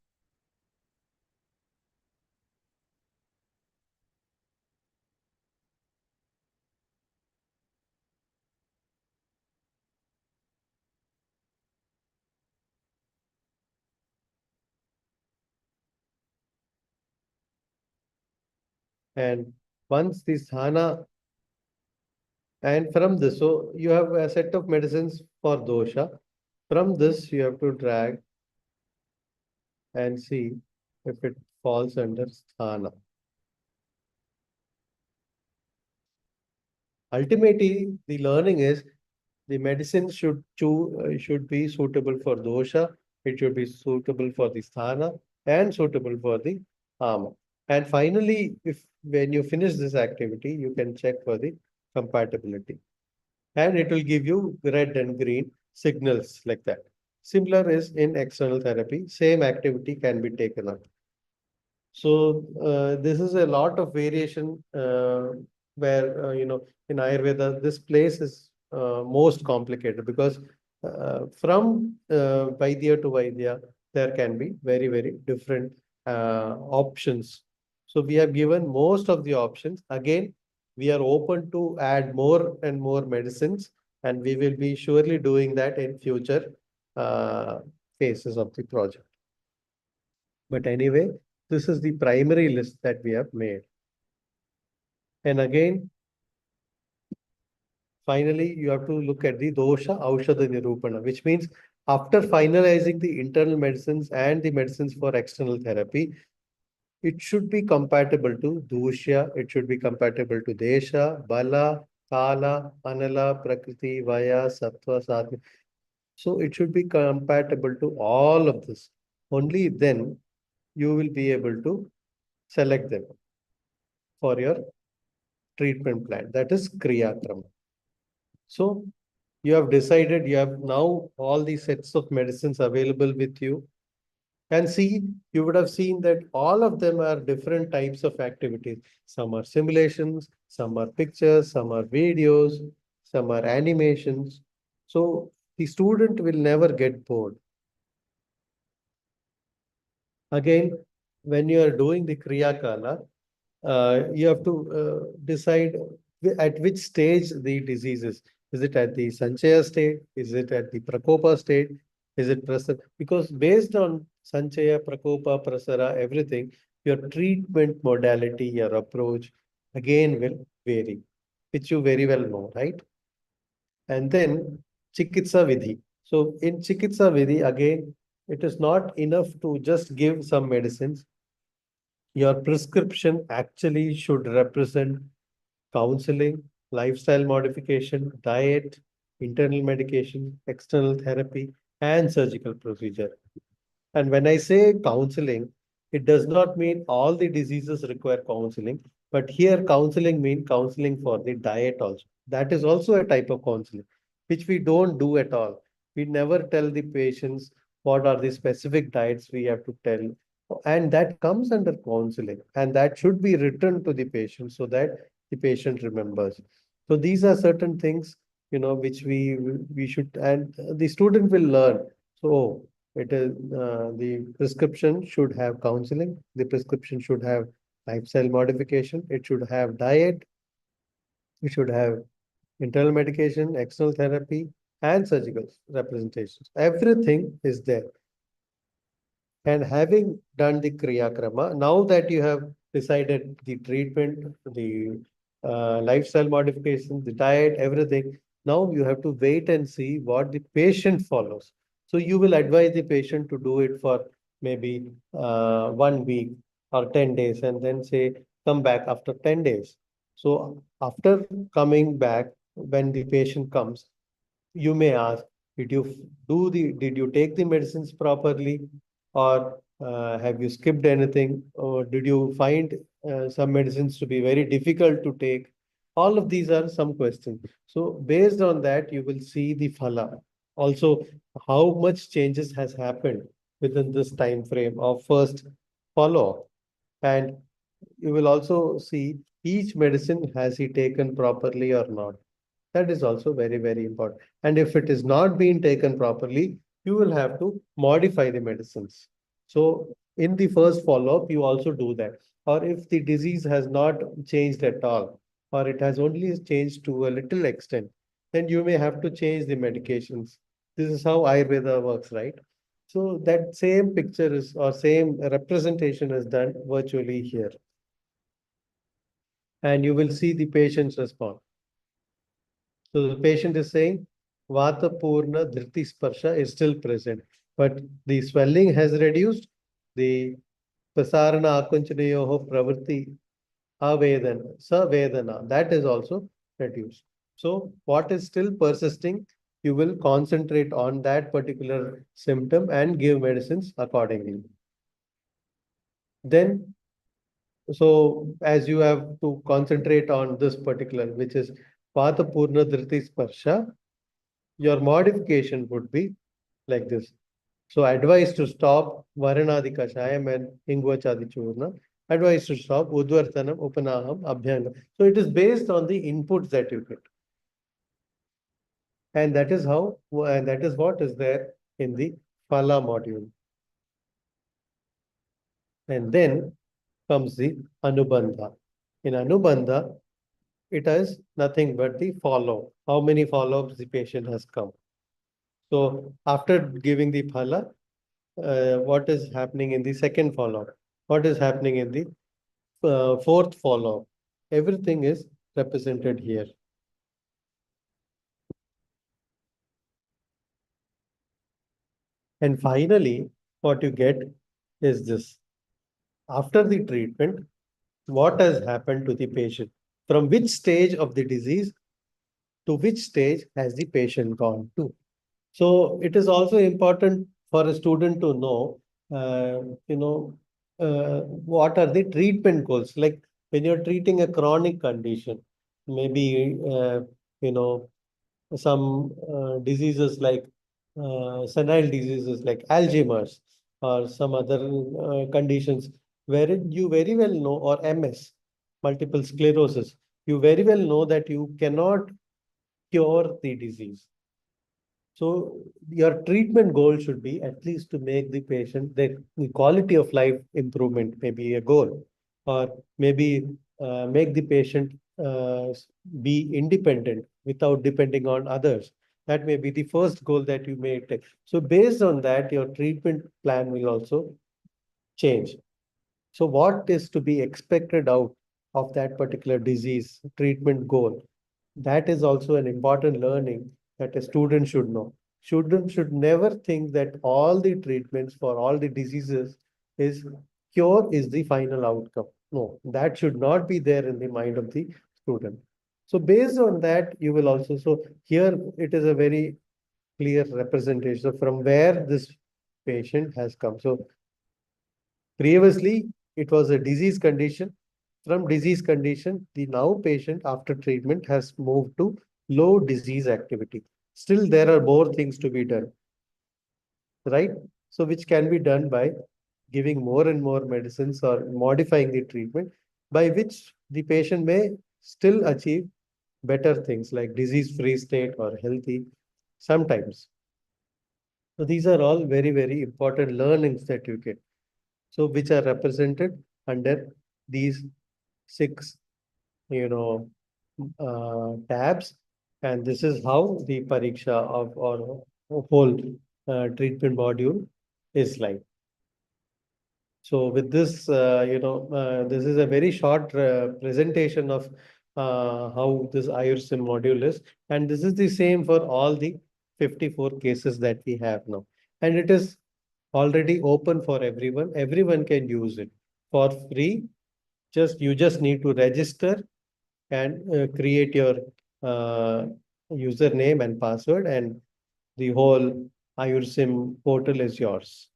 Speaker 3: And once the sthana, and from this, so you have a set of medicines for dosha. From this, you have to drag and see if it falls under sthana. Ultimately, the learning is the medicine should be suitable for dosha, it should be suitable for the sthana, and suitable for the ama. And finally, if when you finish this activity, you can check for the compatibility. And it will give you red and green signals like that. Similar is in external therapy, same activity can be taken up. So this is a lot of variation where in Ayurveda this place is most complicated because from Vaidya to Vaidya there can be very different options. So we have given most of the options. Again, we are open to add more and more medicines, and we will be surely doing that in future uh, phases of the project. But anyway, this is the primary list that we have made. And again, finally you have to look at the dosha aushadha nirupana, which means after finalizing the internal medicines and the medicines for external therapy, it should be compatible to dusha, it should be compatible to desha, bala, kala, anala, prakriti, vaya, sattva, sattva. So it should be compatible to all of this. Only then you will be able to select them for your treatment plan. That is Kriya Krama. So you have decided, you have now all the sets of medicines available with you. And see, you would have seen that all of them are different types of activities. Some are simulations, some are pictures, some are videos, some are animations. So the student will never get bored. Again, when you are doing the Kriya Kala, you have to decide at which stage the disease is. Is it at the Sanchaya state? Is it at the Prakopa state? Is it Prasara? Because based on Sanchaya, Prakopa, Prasara, everything, your treatment modality, your approach, again will vary, which you very well know, right? And then Chikitsa Vidhi. So in Chikitsa Vidhi, again, it is not enough to just give some medicines. Your prescription actually should represent counseling, lifestyle modification, diet, internal medication, external therapy, and surgical procedure. And when I say counseling, it does not mean all the diseases require counseling, but here counseling means counseling for the diet also. That is also a type of counseling, which we don't do at all. We never tell the patients what are the specific diets we have to tell. And that comes under counseling, and that should be written to the patient so that the patient remembers. So these are certain things, which we should, and the student will learn. So it is the prescription should have counseling. The prescription should have lifestyle modification. It should have diet. It should have internal medication, external therapy, and surgical representations. Everything is there. And having done the Kriya Krama, now that you have decided the treatment, the lifestyle modification, the diet, everything, now you have to wait and see what the patient follows. So you will advise the patient to do it for maybe 1 week or 10 days and then say, come back after 10 days. So after coming back, when the patient comes, you may ask, did you take the medicines properly, or have you skipped anything, or did you find some medicines to be very difficult to take? All of these are some questions. So based on that, you will see the phala. Also, how much changes has happened within this time frame of first follow. And you will also see each medicine, has he taken properly or not. That is also very, very important. And if it is not being taken properly, you will have to modify the medicines. So in the first follow-up, you also do that. Or if the disease has not changed at all, or it has only changed to a little extent, then you may have to change the medications. This is how Ayurveda works, right? So that same picture is, or same representation is done virtually here. And you will see the patient's response. So the patient is saying Vata Purna Dhriti Sparsha is still present, but the swelling has reduced. The Pasarana Akunchanayoho Pravritti Avedana, Savedana, that is also reduced. So what is still persisting, you will concentrate on that particular symptom and give medicines accordingly. Then, so as you have to concentrate on this particular, which is Vata Purna Dhriti Sparsha, your modification would be like this. So advice to stop Varanadi Kashayam and Ingvachadi Churna. Advice to stop Udvartanam, Upanaham, Abhyanga. So it is based on the inputs that you get. And that is how, and that is what is there in the Phala module. And then comes the Anubandha. In Anubandha, it is nothing but the follow. How many follow-ups the patient has come. So after giving the phala, what is happening in the second follow-up? What is happening in the fourth follow-up? Everything is represented here. And finally, what you get is this. After the treatment, what has happened to the patient? From which stage of the disease to which stage has the patient gone to? So it is also important for a student to know, what are the treatment goals? Like when you're treating a chronic condition, maybe, you know, some diseases like senile diseases like Alzheimer's or some other conditions wherein you very well know, or MS, multiple sclerosis, you very well know that you cannot cure the disease. So your treatment goal should be at least to make the patient the quality of life improvement, maybe a goal, or maybe make the patient be independent without depending on others. That may be the first goal that you may take. So based on that, your treatment plan will also change. So what is to be expected out of that particular disease treatment goal? That is also an important learning that a student should know. Student should never think that all the treatments for all the diseases is cure is the final outcome. No, that should not be there in the mind of the student. So based on that, you will also, so here it is a very clear representation of from where this patient has come. So previously, it was a disease condition. From disease condition, the now patient after treatment has moved to low disease activity. Still, there are more things to be done, right? So, which can be done by giving more and more medicines or modifying the treatment, by which the patient may still achieve better things like disease-free state or healthy sometimes. So, these are all very, very important learnings that you get. So, which are represented under these six, you know, tabs, and this is how the pariksha of or whole treatment module is like. So with this, this is a very short presentation of how this AyurSIM module is, and this is the same for all the 54 cases that we have now, and it is already open for everyone. Everyone can use it for free. You just need to register and create your uh, username and password, and the whole AyurSIM portal is yours.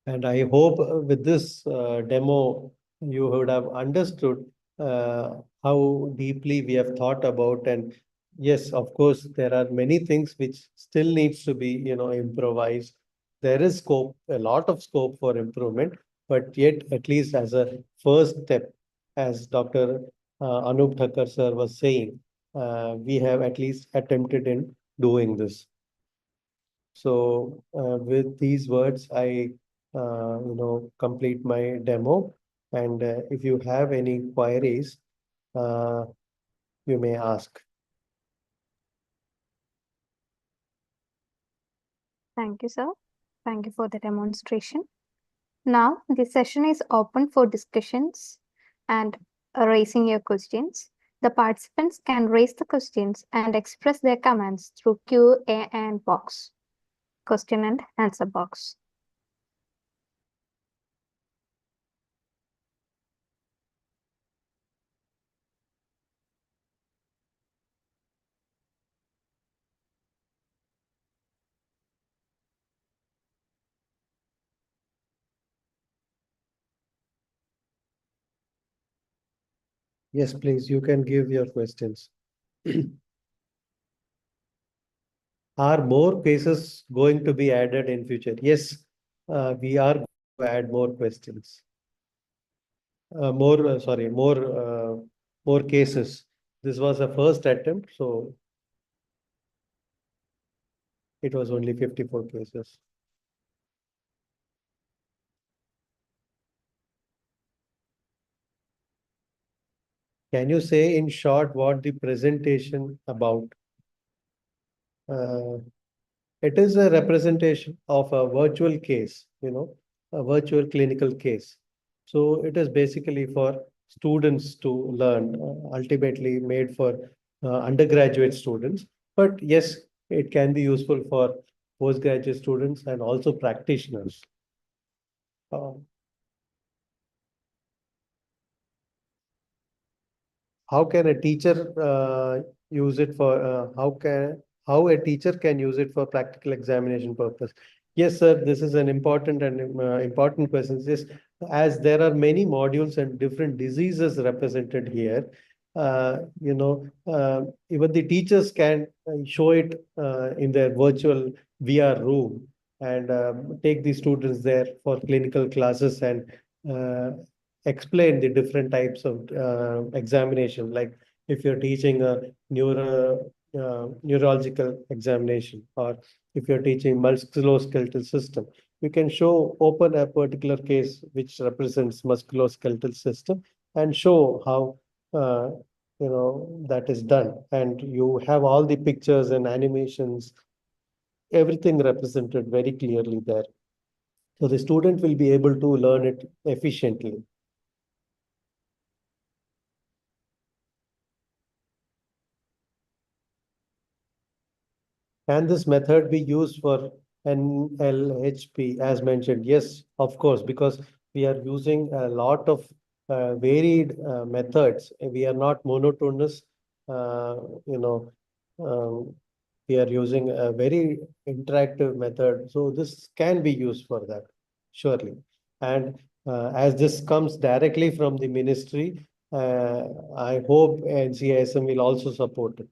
Speaker 3: And I hope with this demo, you would have understood how deeply we have thought about. And yes, of course, there are many things which still needs to be, improvised. There is scope, a lot of scope for improvement, but yet at least as a first step, as Dr. Anup Thakkar sir was saying, we have at least attempted in doing this. So with these words, I complete my demo. And if you have any queries, uh, you may ask.
Speaker 2: Thank you, sir. Thank you for the demonstration. Now, the session is open for discussions and raising your questions. The participants can raise the questions and express their comments through Q&A box, question and answer box.
Speaker 3: Yes, please, you can give your questions. Are more cases going to be added in future? Yes, we are going to add more questions. More cases. This was a first attempt, so it was only 54 cases. Can you say in short what the presentation about? It is a representation of a virtual case, a virtual clinical case. So it is basically for students to learn, ultimately made for undergraduate students. But yes, it can be useful for postgraduate students, and also practitioners. Um, how can a teacher use it for how a teacher can use it for practical examination purpose? Yes, sir, this is an important and important question. Yes, as there are many modules and different diseases represented here, even the teachers can show it in their virtual VR room and take the students there for clinical classes and uh, explain the different types of examination. Like if you're teaching a neurological examination, or if you're teaching musculoskeletal system, you can show open a particular case which represents musculoskeletal system and show how uh, that is done. And you have all the pictures and animations, everything represented very clearly there. So the student will be able to learn it efficiently. Can this method be used for NLHP as mentioned? Yes, of course, because we are using a lot of varied methods. We are not monotonous, uh, you know, um, we are using a very interactive method. So this can be used for that, surely. And as this comes directly from the ministry, I hope NCISM will also support it.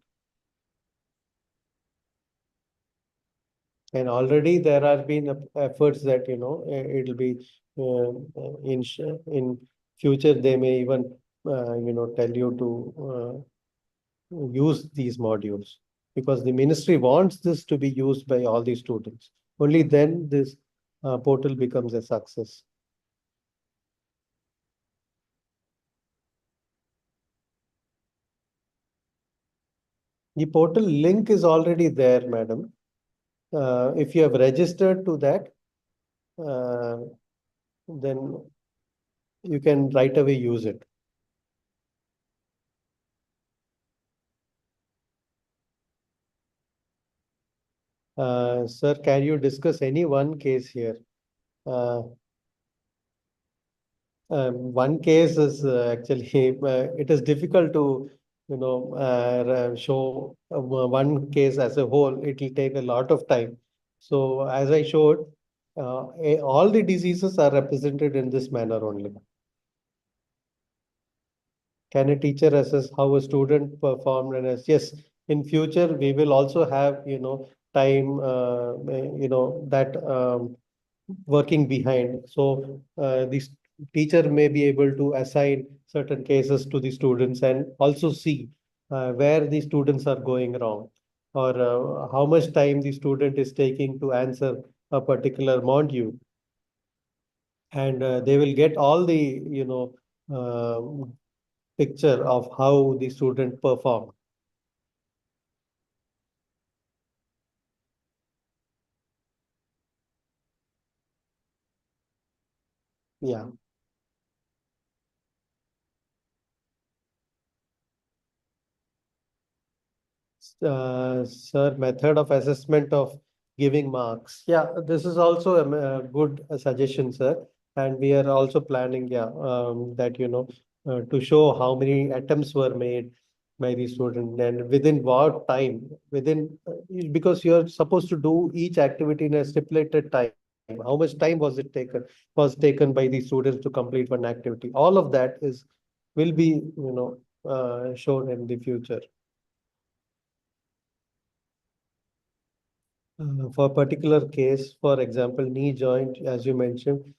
Speaker 3: And already there have been efforts that, it'll be in future, they may even, tell you to use these modules, because the ministry wants this to be used by all the students. Only then this portal becomes a success. The portal link is already there, madam. If you have registered to that, uh, then you can right away use it. Sir, can you discuss any one case here? Uh, one case is actually it is difficult to show one case as a whole. It will take a lot of time. So as I showed, all the diseases are represented in this manner only. Can a teacher assess how a student performed? And as yes, in future we will also have time that working behind. So this teacher may be able to assign certain cases to the students and also see where the students are going wrong, or how much time the student is taking to answer a particular module. And they will get all the picture of how the student performed. Yeah. Sir, method of assessment of giving marks. Yeah, this is also a good suggestion, sir. And we are also planning, yeah, that, to show how many attempts were made by the student and within what time, because you're supposed to do each activity in a stipulated time. How much time was taken by the students to complete one activity? All of that will be, shown in the future. For particular case, for example, knee joint, as you mentioned,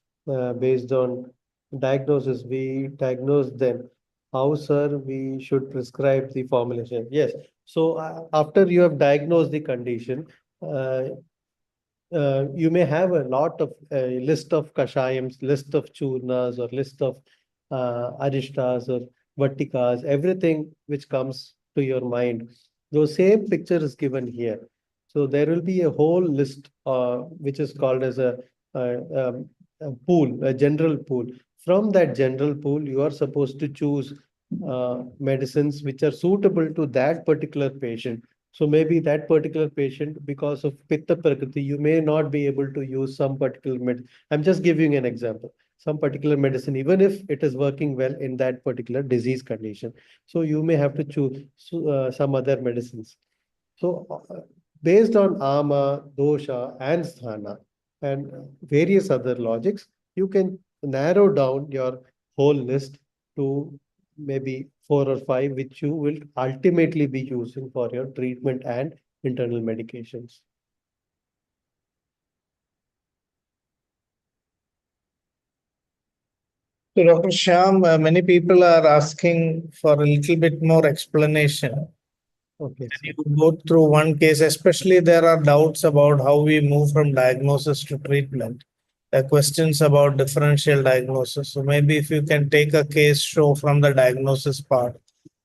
Speaker 3: based on diagnosis, we diagnose them. How, sir, we should prescribe the formulation? Yes. So after you have diagnosed the condition, uh, you may have a lot of list of kashayams, list of churnas, or list of arishtas or vatikas, everything which comes to your mind. Those same picture is given here. So there will be a whole list which is called as a pool, a general pool. From that general pool, you are supposed to choose medicines which are suitable to that particular patient, So maybe that particular patient, because of Pitta Prakriti, you may not be able to use some particular I'm just giving an example. Some particular medicine, even if it is working well in that particular disease condition. So you may have to choose some other medicines. So based on ama, dosha, and sthana, and various other logics, you can narrow down your whole list to maybe 4 or 5, which you will ultimately be using for your treatment and internal medications.
Speaker 1: So, Dr. Shyam, many people are asking for a little bit more explanation.
Speaker 3: Okay.
Speaker 1: Can you go through one case? Especially, there are doubts about how we move from diagnosis to treatment. There are questions about differential diagnosis. So, maybe if you can take a case show from the diagnosis part,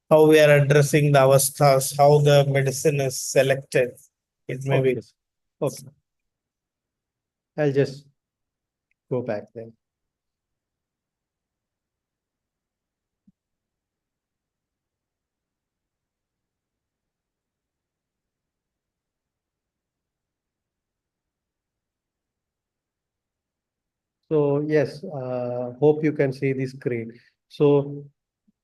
Speaker 1: how we are addressing the avasthas, how the medicine is selected. It may be.
Speaker 3: Okay. Okay. I'll just go back then. So yes, hope you can see the screen. So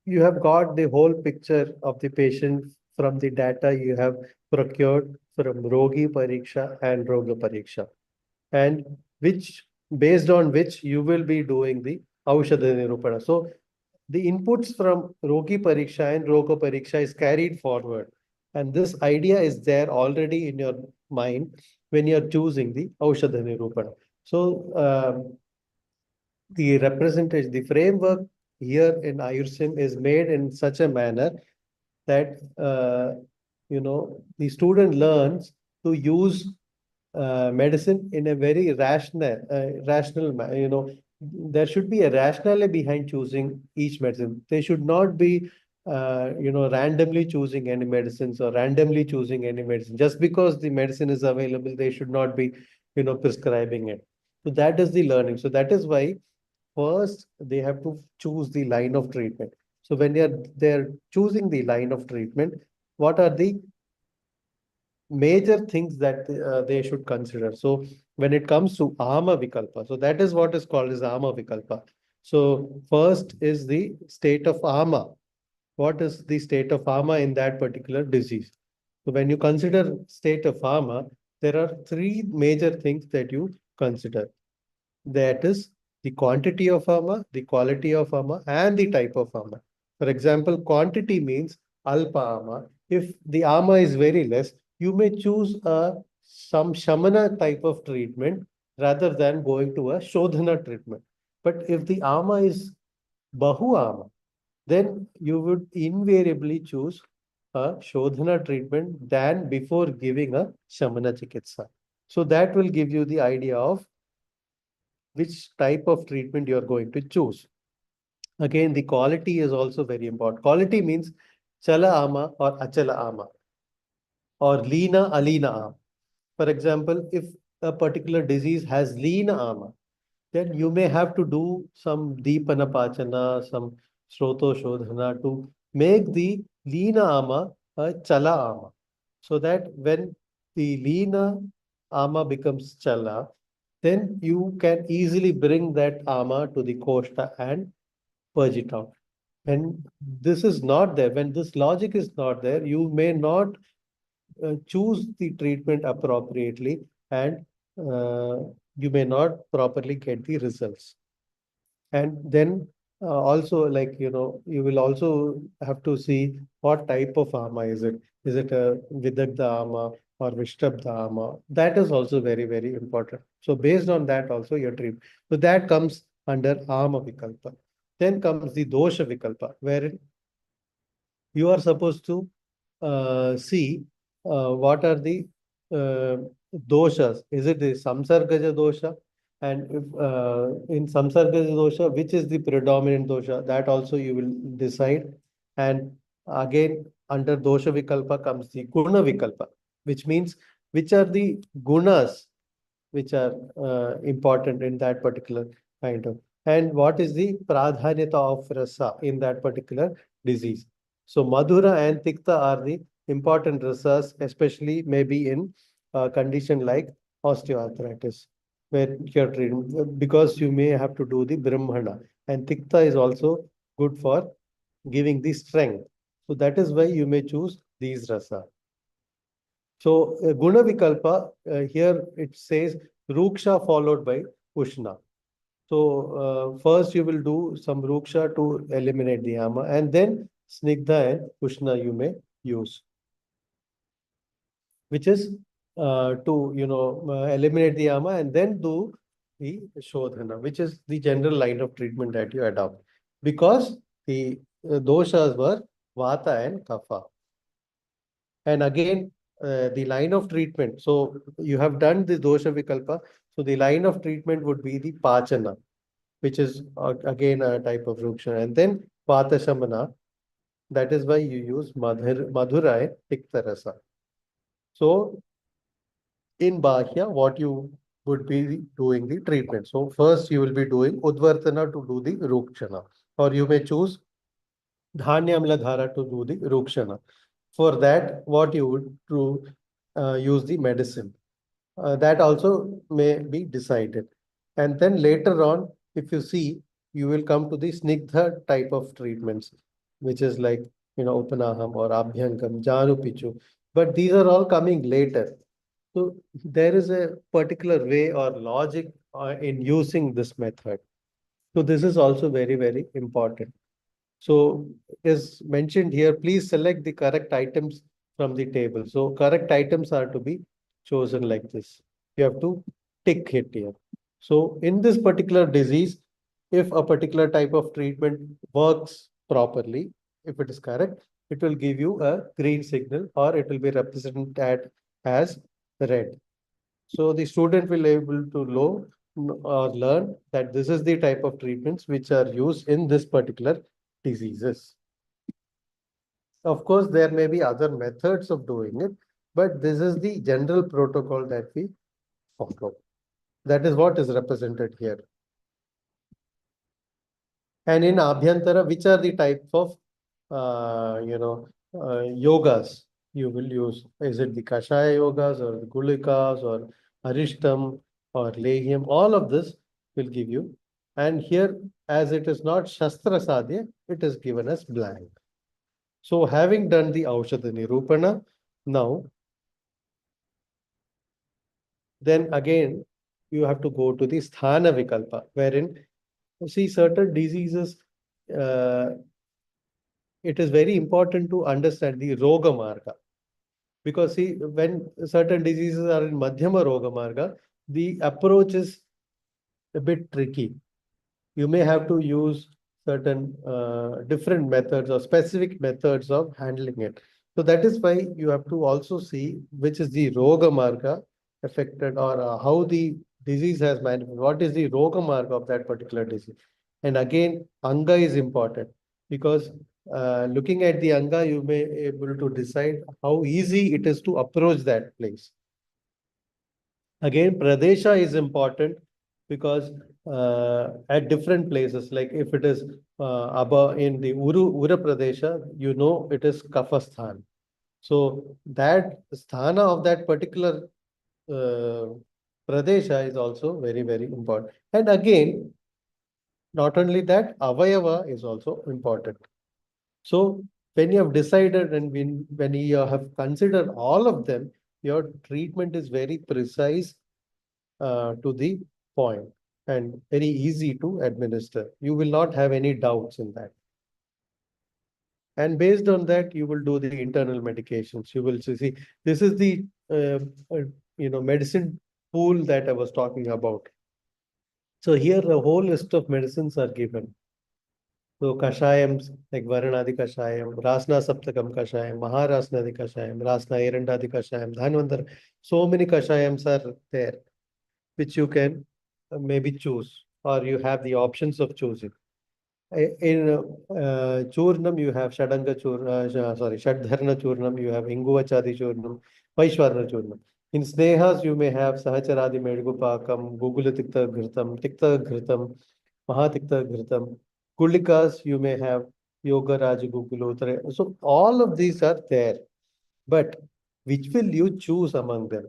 Speaker 3: you have got the whole picture of the patient from the data you have procured from Rogi Pariksha and Roga Pariksha, and which based on which you will be doing the Aushadha Nirupana. So the inputs from Rogi Pariksha and Roga Pariksha is carried forward. And this idea is there already in your mind when you're choosing the Aushadha Nirupana. So the representation, the framework here in AyurSIM is made in such a manner that the student learns to use medicine in a very rational manner. There should be a rationale behind choosing each medicine. They should not be randomly choosing any medicines or randomly choosing any medicine. Just because the medicine is available, they should not be prescribing it. So that is the learning. So that is why first they have to choose the line of treatment. So when they're choosing the line of treatment, what are the major things that they should consider? So when it comes to ama vikalpa, so that is what is called as ama vikalpa. So first is the state of ama. What is the state of ama in that particular disease? So when you consider state of ama, there are three major things that you consider. That is the quantity of ama, the quality of ama, and the type of ama. For example, quantity means alpa ama. If the ama is very less, you may choose some shamana type of treatment rather than going to a shodhana treatment. But if the ama is bahu ama, then you would invariably choose a shodhana treatment than before giving a shamana chikitsa. So that will give you the idea of which type of treatment you are going to choose. Again, the quality is also very important. Quality means chala ama or achala ama or leena alina ama. For example, if a particular disease has leena ama, then you may have to do some deepana pachana, some sroto shodhana to make the leena ama a chala ama. So that when the leena ama becomes chala, then you can easily bring that ama to the koshta and purge it out. And this is not there. When this logic is not there, you may not choose the treatment appropriately, and uh, you may not properly get the results. And then also, like, you will also have to see what type of ama is it. Is it a Vidagdha ama or Vishtabdha ama? That is also very, very important. So based on that also your treatment. So that comes under ama vikalpa. Then comes the dosha vikalpa, wherein you are supposed to see what are the uh, doshas. Is it the samsargaja dosha? And if in samsargaja dosha, which is the predominant dosha? That also you will decide. And again, under dosha vikalpa comes the guna vikalpa, which means which are the gunas which are important in that particular kind of. And what is the pradhanyata of rasa in that particular disease? So Madhura and Tikta are the important rasas, especially maybe in a condition like osteoarthritis, where you're treating, because you may have to do the Brahmana. And Tikta is also good for giving the strength. So that is why you may choose these rasa. So Guna Vikalpa, here it says Ruksha followed by Ushna. So first you will do some Ruksha to eliminate the Ama, and then Snigdha and Ushna you may use, which is to eliminate the Ama and then do the Shodhana, which is the general line of treatment that you adopt, because the doshas were Vata and Kapha. And again, the line of treatment. So you have done the dosha vikalpa. So the line of treatment would be the pachana, which is again a type of ruksha, and then vata shamana. That is why you use madhura and tiktarasa. So in bahya, what you would be doing the treatment. So first you will be doing udvartana to do the rukshana, or you may choose dhanyamla dhara to do the rukshana. For that, what you would do, use the medicine. That also may be decided. And then later on, if you see, you will come to the snigdha type of treatments, which is like, Upanaham or Abhyankam, Janu Pichu. But these are all coming later. So there is a particular way or logic in using this method. So this is also very, very important. So it is mentioned here, please select the correct items from the table. So correct items are to be chosen like this. You have to tick it here. So in this particular disease, if a particular type of treatment works properly, if it is correct, it will give you a green signal, or it will be represented as red. So the student will able to know or learn that this is the type of treatments which are used in this particular diseases. Of course, there may be other methods of doing it, but this is the general protocol that we follow. That is what is represented here. And in Abhyantara, which are the types of, yogas you will use? Is it the Kashaya yogas or the Gulikas or Arishtam or Lehyam? All of this will give you. And here, as it is not Shastra Sadhya, it is given as blank. So having done the Aushadha Nirupana, now, then again, you have to go to the Sthana Vikalpa, wherein you see certain diseases, it is very important to understand the Roga Marga. Because see, when certain diseases are in Madhyama Roga Marga, the approach is a bit tricky. You may have to use certain different methods or specific methods of handling it. So that is why you have to also see which is the Roga Marga affected, or how the disease has manifested. What is the Roga Marga of that particular disease? And again, Anga is important, because looking at the Anga, you may able to decide how easy it is to approach that place. Again, Pradesha is important, because at different places, like if it is Abba in the Ura Pradesha, it is Kafasthan. So that sthana of that particular Pradesha is also very, very important. And again, not only that, Avayava is also important. So when you have decided and when you have considered all of them, your treatment is very precise, to the point, and very easy to administer. You will not have any doubts in that. And based on that, you will do the internal medications. You will see, this is the medicine pool that I was talking about. So here a whole list of medicines are given. So Kashayams like Varanadi Kashayam, Rasna Saptakam Kashayam, Maharasnadi Kashayam, Rasna Erandadi Kashayam, Dhanvantar. So many Kashayams are there, which you can maybe choose, or you have the options of choosing. In Churnam, you have Shadanga Shadharna Churnam, you have Inguvachadi Churnam, Vaishwarna Churnam. In Snehas, you may have Sahacharadi Medgupakam, Gugula Tikta Ghritam, Mahatikta Ghritam. Kulikas, you may have Yoga Raja Gugulotra. So all of these are there. But which will you choose among them?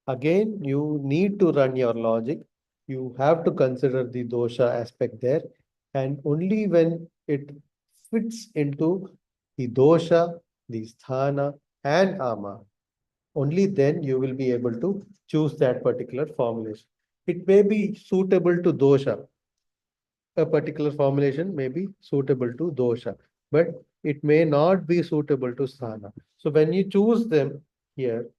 Speaker 3: Again, you need to run your logic. You have to consider the dosha aspect there. And only when it fits into the dosha, the sthana, and ama, only then you will be able to choose that particular formulation. It may be suitable to dosha. A particular formulation may be suitable to dosha, but it may not be suitable to sthana. So when you choose them here,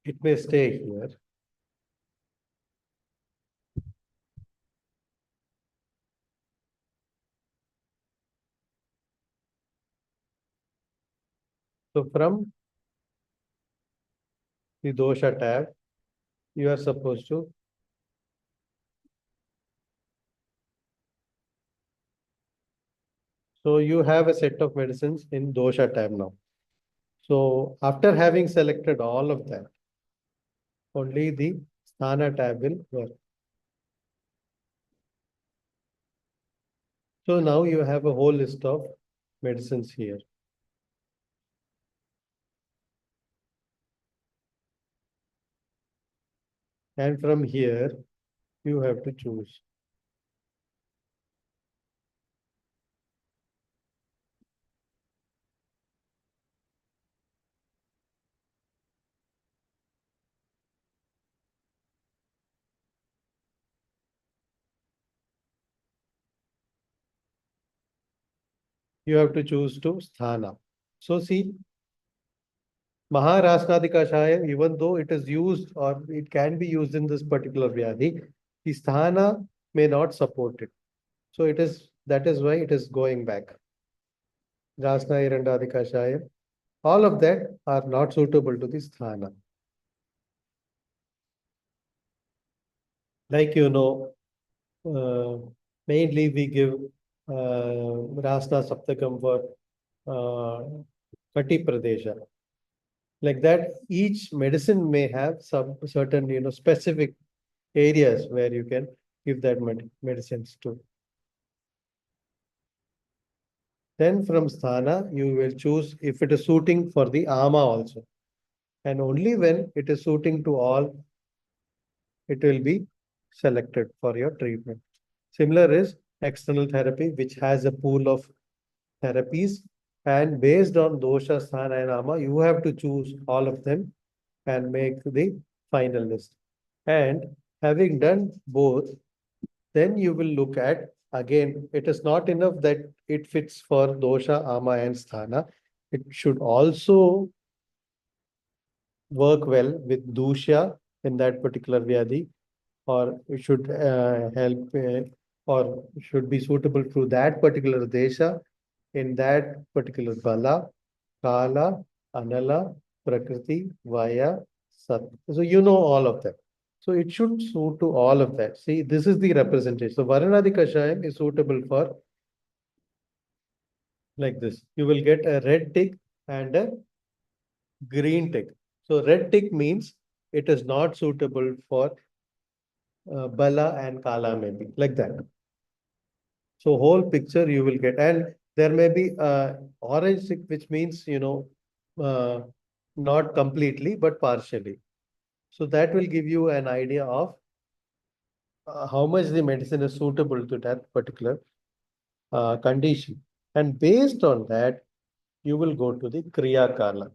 Speaker 3: it may stay here. So from the dosha tab, you are supposed to. So you have a set of medicines in dosha tab now. So after having selected all of that, only the sthana tab will work. So now you have a whole list of medicines here. And from here, you have to choose. You have to choose to sthana. So see, Maharasnadikashaya, even though it is used or it can be used in this particular Vyadhi, the sthana may not support it. So that is why it is going back. Jasna Irandadikashaya, all of that are not suitable to the sthana. Like mainly we give Rasna Saptakam for Kati Pradesha. Like that, each medicine may have some certain specific areas where you can give that medicines to. Then from sthana, you will choose if it is suiting for the ama also. And only when it is suiting to all, it will be selected for your treatment. Similar is external therapy, which has a pool of therapies. And based on dosha, sthana, and ama, you have to choose all of them and make the final list. And having done both, then you will look at, again, it is not enough that it fits for dosha, ama, and sthana. It should also work well with dusha in that particular vyadhi, or it should help or should be suitable to that particular desha in that particular bala, kala, anala, prakriti, vaya, sat. So you know all of that. So it should suit to all of that. See, this is the representation. So Varanadi Kashayam is suitable for like this. You will get a red tick and a green tick. So red tick means it is not suitable for bala and kala maybe like that. So whole picture you will get, and there may be orange tick, which means uh, not completely but partially. So that will give you an idea of how much the medicine is suitable to that particular condition. And based on that, you will go to the Kriya Kala.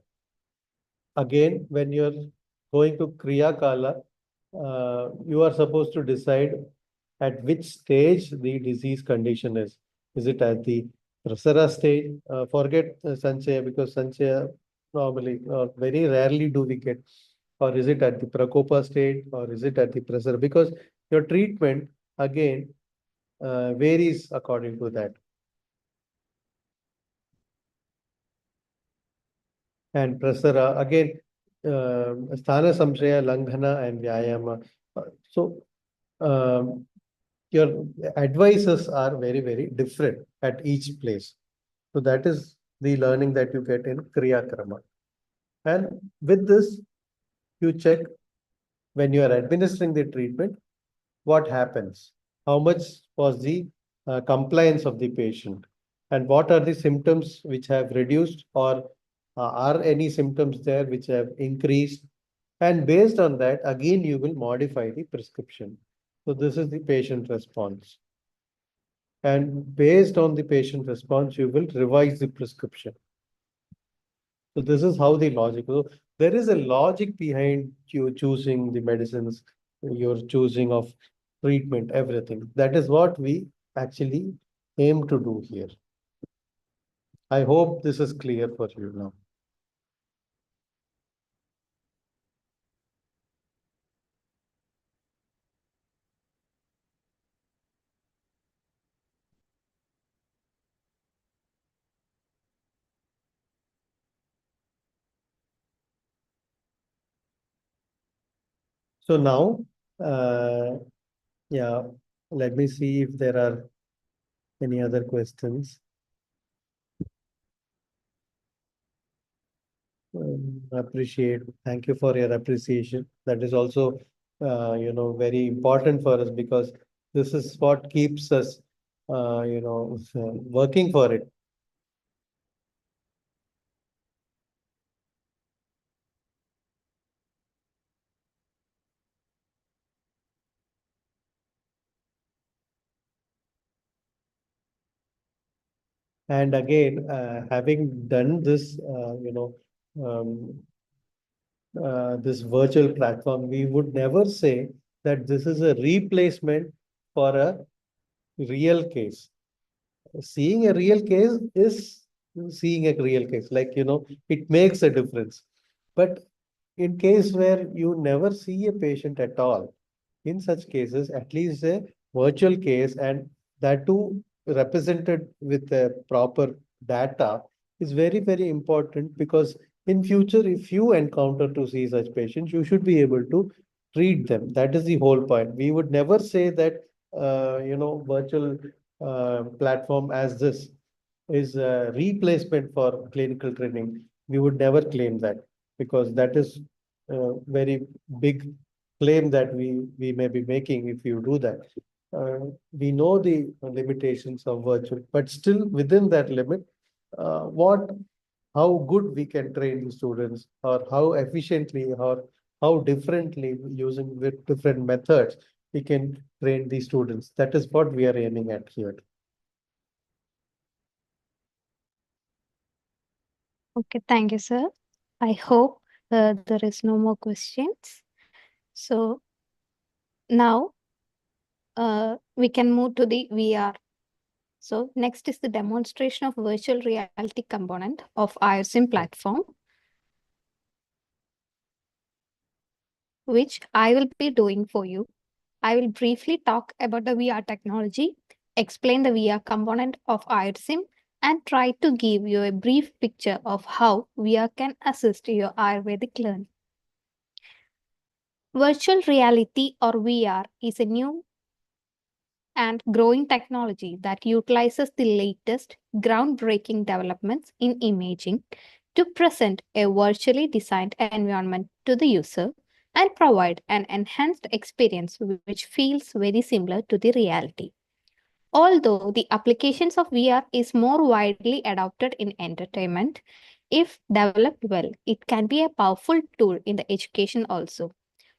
Speaker 3: Again, when you're going to Kriya Kala, you are supposed to decide at which stage the disease condition is. Is it at the Prasara stage? Forget Sanchaya, because Sanchaya normally, very rarely do we get. Or is it at the Prakopa stage, or is it at the Prasara? Because your treatment, again, varies according to that. And Prasara, again, Sthana Samshaya, Langhana, and Vyayama. So, your advices are very, very different at each place. So, that is the learning that you get in Kriya Krama. And with this, you check when you are administering the treatment, what happens? How much was the compliance of the patient? And what are the symptoms which have reduced or Are any symptoms there which have increased? And based on that, again, you will modify the prescription. So this is the patient response. And based on the patient response, you will revise the prescription. So this is how the logic. So there is a logic behind you choosing the medicines, your choosing of treatment, everything. That is what we actually aim to do here. I hope this is clear for you now. So now, yeah, let me see if there are any other questions. Appreciate. Thank you for your appreciation. That is also, very important for us because this is what keeps us, working for it. And again, having done this, um, this virtual platform, we would never say that this is a replacement for a real case. Seeing a real case is seeing a real case. Like, it makes a difference. But in case where you never see a patient at all, in such cases, at least a virtual case and that too represented with the proper data is very, very important because in future, if you encounter to see such patients, you should be able to treat them. That is the whole point. We would never say that, virtual platform as this is a replacement for clinical training. We would never claim that because that is a very big claim that we may be making if you do that. We know the limitations of virtual, but still within that limit, what how good we can train the students or how efficiently or how differently using with different methods we can train the students. That is what we are aiming at here.
Speaker 2: Okay, thank you, sir. I hope there is no more questions. So now we can move to the VR. So next is the demonstration of virtual reality component of AyurSIM platform, which I will be doing for you. I will briefly talk about the VR technology, explain the VR component of AyurSIM, and try to give you a brief picture of how VR can assist your Ayurvedic learning. Virtual reality or VR is a new and growing technology that utilizes the latest groundbreaking developments in imaging to present a virtually designed environment to the user and provide an enhanced experience which feels very similar to the reality. Although the applications of VR is more widely adopted in entertainment, if developed well, it can be a powerful tool in the education also.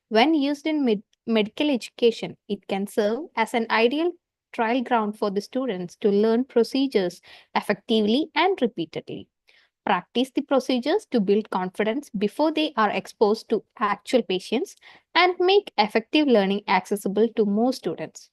Speaker 2: When used in medical education, it can serve as an ideal trial ground for the students to learn procedures effectively and repeatedly. Practice the procedures to build confidence before they are exposed to actual patients and make effective learning accessible to more students.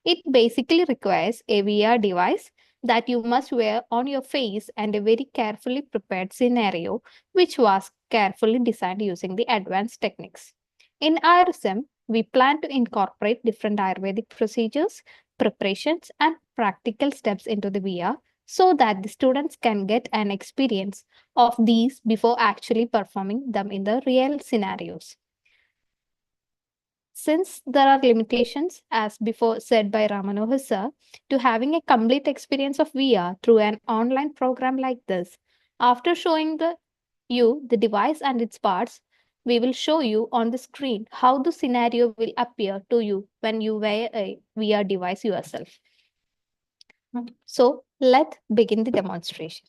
Speaker 2: It basically requires a VR device that you must wear on your face and a very carefully prepared scenario, which was carefully designed using the advanced techniques. In AyurSIM, we plan to incorporate different Ayurvedic procedures, preparations, and practical steps into the VR so that the students can get an experience of these before actually performing them in the real scenarios. Since there are limitations, as before said by Ramanohar sir, to having a complete experience of VR through an online program like this, after showing the device and its parts, we will show you on the screen how the scenario will appear to you when you wear a VR device yourself. So let's begin the demonstration.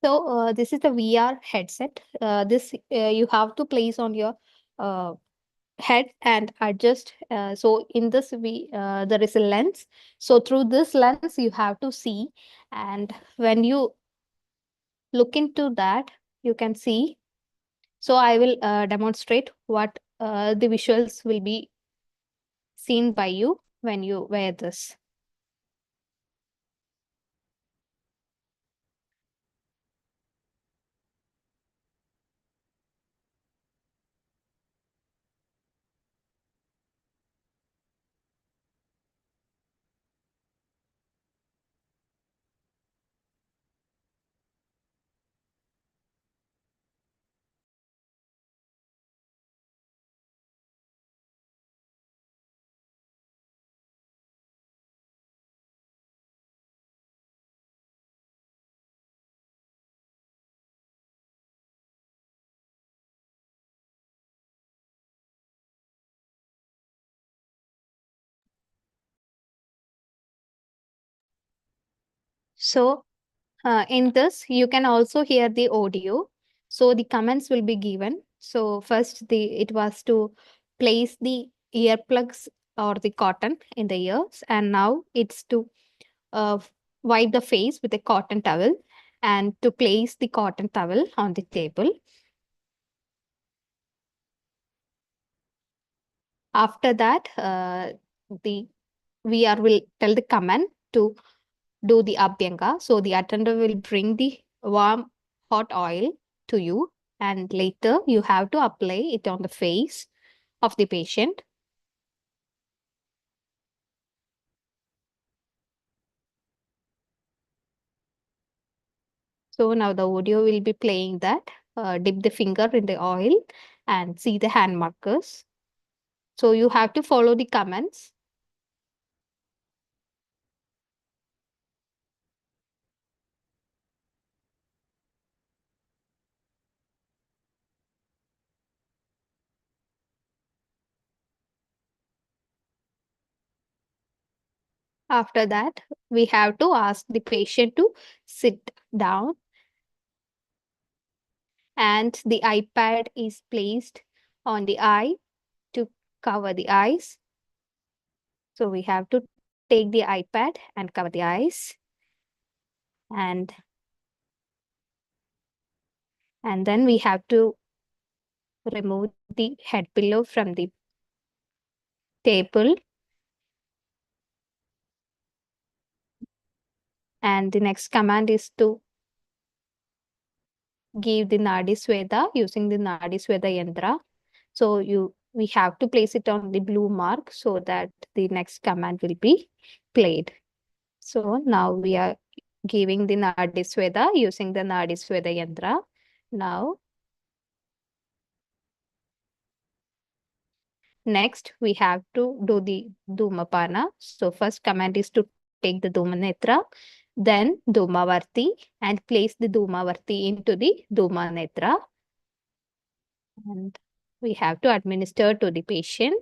Speaker 2: So this is the VR headset. This you have to place on your uh, head and adjust. So in this there is a lens. So through this lens you have to see, and when you look into that, you can see. So I will demonstrate what the visuals will be seen by you when you wear this. So in this, you can also hear the audio. So the comments will be given. So first, it was to place the earplugs or the cotton in the ears, and now it's to uh, wipe the face with a cotton towel and to place the cotton towel on the table. After that, the VR will tell the command to do the abhyanga. So the attendant will bring the warm hot oil to you, and later you have to apply it on the face of the patient. So now the audio will be playing that. Dip the finger in the oil and see the hand markers. So you have to follow the commands. After that, we have to ask the patient to sit down, and the iPad is placed on the eye to cover the eyes. So we have to take the iPad and cover the eyes, and then we have to remove the head pillow from the table, and the next command is to give the Nadi Sweda using the Nadi Sweda Yantra. So we have to place it on the blue mark so that the next command will be played. So now we are giving the Nadi Sweda using the Nadi Sweda Yantra. Now, next we have to do the Dhumapana. So first command is to take the Dhumanetra, then Dhumavarti, and place the Dhumavarti into the Dhumanetra. And we have to administer to the patient.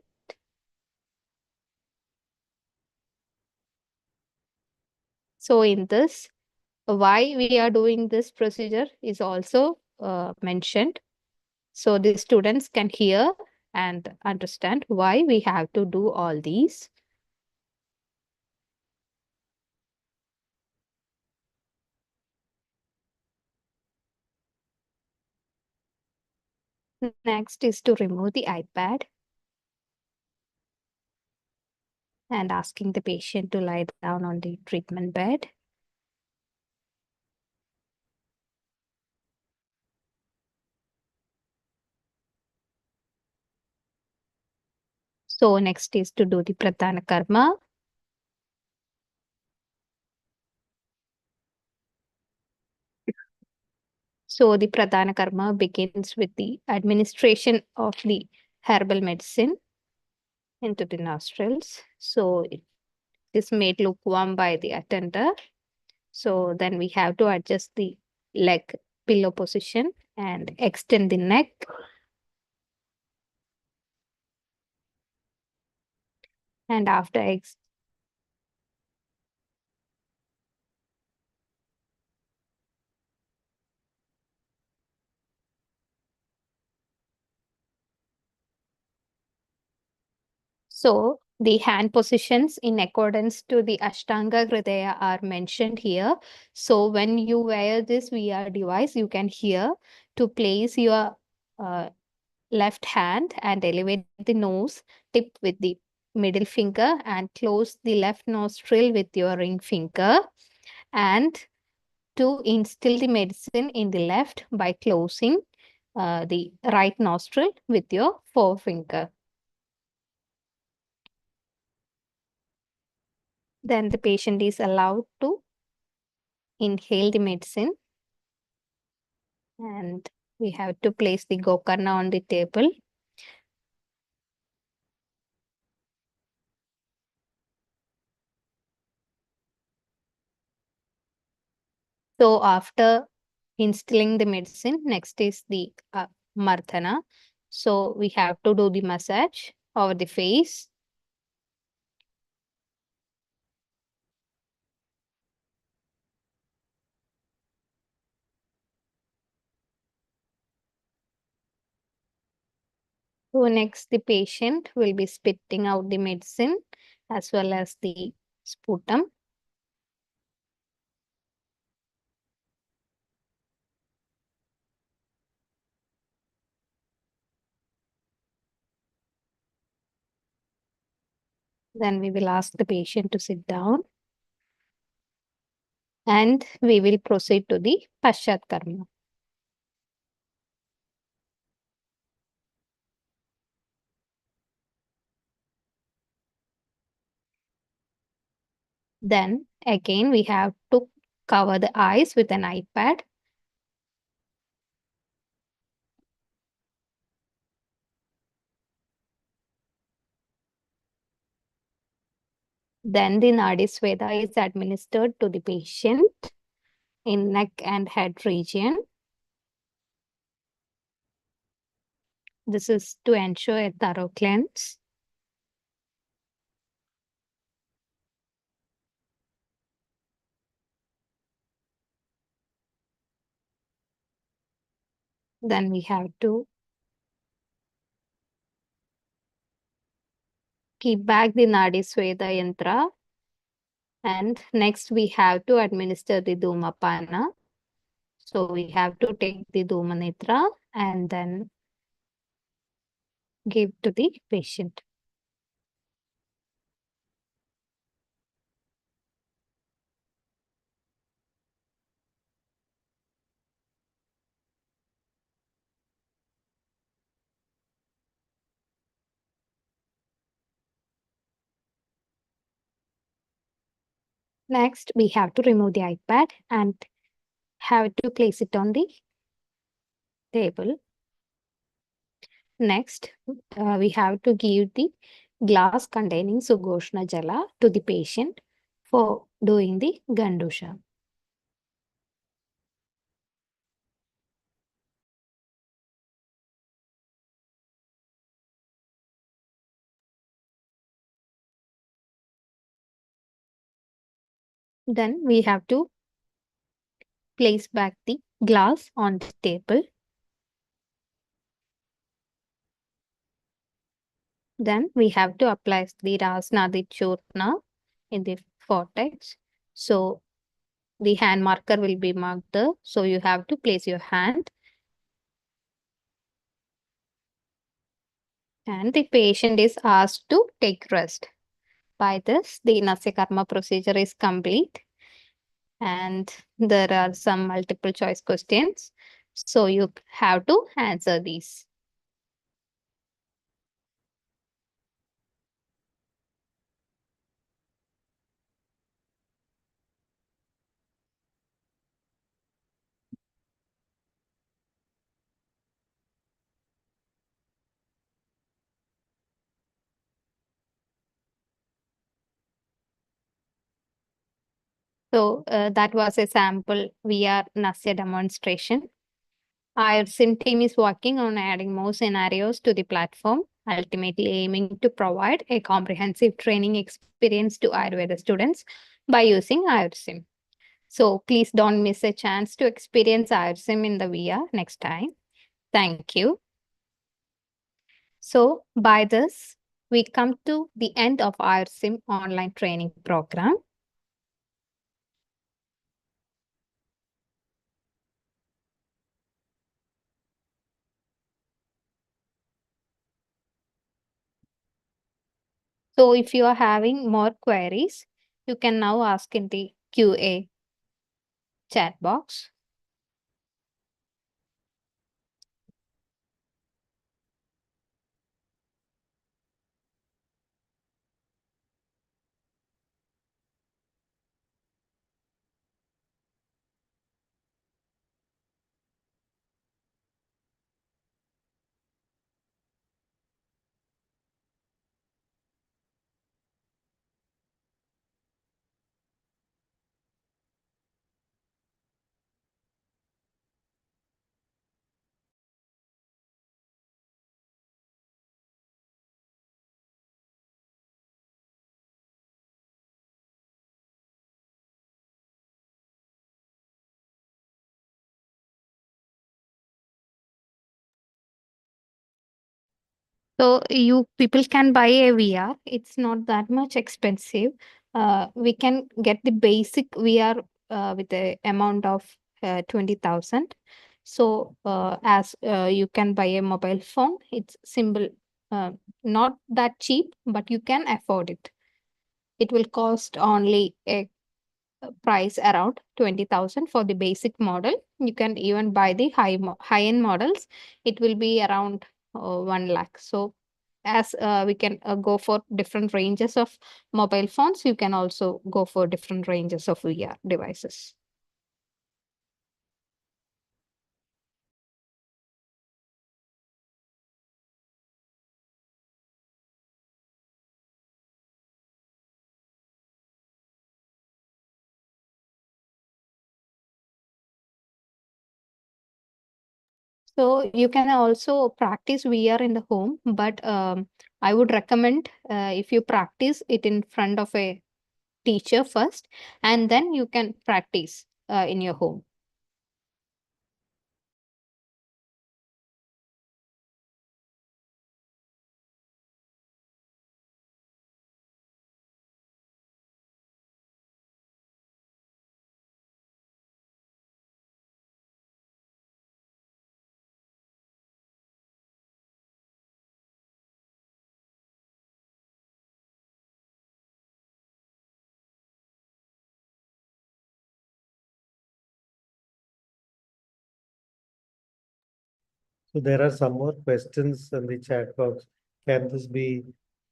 Speaker 2: So in this, why we are doing this procedure is also mentioned. So the students can hear and understand why we have to do all these. Next is to remove the iPad and asking the patient to lie down on the treatment bed. So next is to do the Pradhana Karma. So the Pradhana Karma begins with the administration of the herbal medicine into the nostrils. So it is made lukewarm by the attender. So then we have to adjust the leg pillow position and extend the neck. And after So the hand positions in accordance to the Ashtanga Hridaya are mentioned here. So when you wear this VR device, you can hear to place your left hand and elevate the nose tip with the middle finger and close the left nostril with your ring finger, and to instill the medicine in the left by closing the right nostril with your forefinger. Then the patient is allowed to inhale the medicine, and we have to place the gokarna on the table. So after instilling the medicine, next is the mardana. So we have to do the massage over the face. So next the patient will be spitting out the medicine as well as the sputum. Then we will ask the patient to sit down, and we will proceed to the Paschat Karma. Then again, we have to cover the eyes with an iPad. Then the Nadi Sweda is administered to the patient in neck and head region. This is to ensure a thorough cleanse. Then we have to keep back the Nadi Sweda Yantra. And next we have to administer the Dhumapana. So we have to take the Dhumanitra and then give to the patient. Next, we have to remove the iPad and have to place it on the table. Next, we have to give the glass containing Sugoshna Jala to the patient for doing the Gandusha. Then we have to place back the glass on the table. Then we have to apply the Rasnadi Churna in the vortex. So the hand marker will be marked there. So you have to place your hand. And the patient is asked to take rest. By this, the Nasya Karma procedure is complete. And there are some multiple choice questions. So you have to answer these. So that was a sample VR Nasya demonstration. Our SIM team is working on adding more scenarios to the platform, ultimately aiming to provide a comprehensive training experience to Ayurveda students by using AyurSIM. So please don't miss a chance to experience AyurSIM in the VR next time. Thank you. So by this, we come to the end of our SIM online training program. So if you are having more queries, you can now ask in the QA chat box. So you people can buy a VR. It's not that much expensive. We can get the basic VR with the amount of 20,000. So as you can buy a mobile phone, it's simple, not that cheap, but you can afford it. It will cost only a price around 20,000 for the basic model. You can even buy the high end models. It will be around 1 lakh. So as we can go for different ranges of mobile phones, you can also go for different ranges of VR devices. So you can also practice VR in the home, but I would recommend if you practice it in front of a teacher first, and then you can practice in your home.
Speaker 3: So there are some more questions in the chat box. Can this be,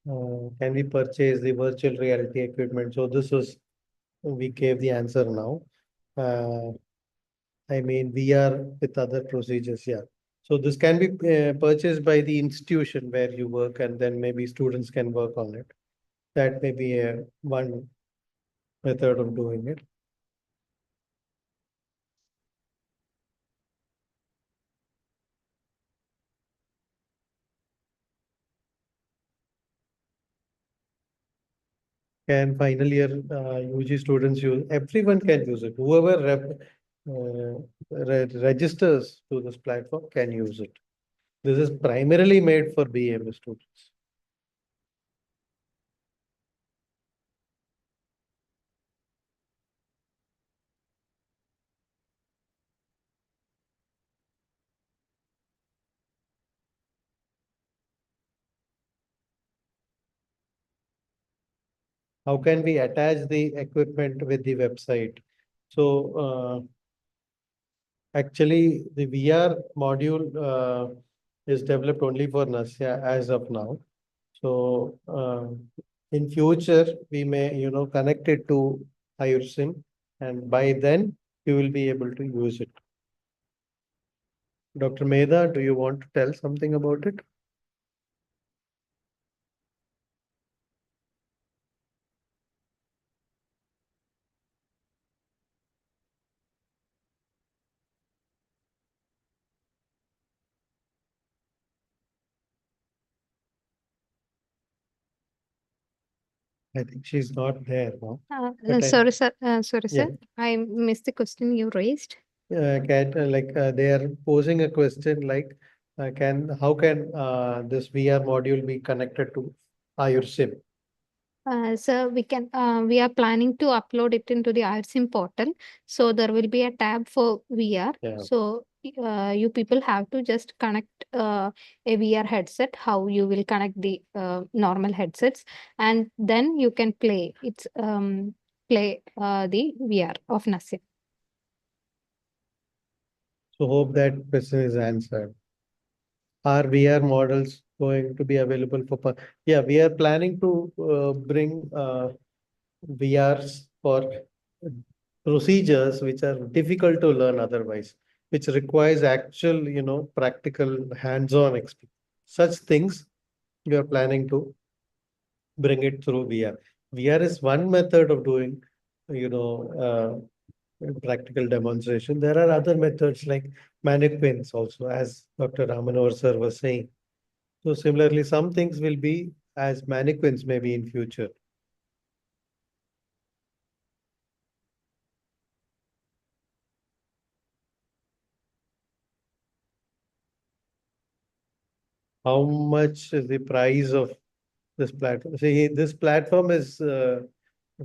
Speaker 3: can we purchase the virtual reality equipment? So this was, we gave the answer now. I mean, we are with other procedures, yeah. So this can be purchased by the institution where you work, and then maybe students can work on it. That may be one method of doing it. Can final year UG students use? Everyone can use it. Whoever registers to this platform can use it. This is primarily made for BMS students. How can we attach the equipment with the website? So actually, the VR module is developed only for Nasya as of now. So in future, we may, connect it to AyurSIM, and by then you will be able to use it. Dr. Mehta, do you want to tell something about it? I think she's not there now. But
Speaker 2: Sorry, sir. Sorry,
Speaker 3: yeah,
Speaker 2: sir. I missed the question you raised.
Speaker 3: they are posing a question like, how can this VR module be connected to AyurSIM?
Speaker 2: So we are planning to upload it into the AyurSIM portal. So there will be a tab for VR.
Speaker 3: Yeah.
Speaker 2: So you people have to just connect a VR headset, how you will connect the normal headsets, and then you can play the VR of Nassim.
Speaker 3: So hope that question is answered. Are VR models going to be available for? Yeah, we are planning to bring VRs for procedures which are difficult to learn otherwise, which requires actual, practical hands-on experience. Such things we are planning to bring it through VR. VR is one method of doing, you know, practical demonstration. There are other methods like mannequins also, as Dr. Ramanohar sir was saying. So similarly, some things will be as mannequins maybe in future. How much is the price of this platform? See, this platform is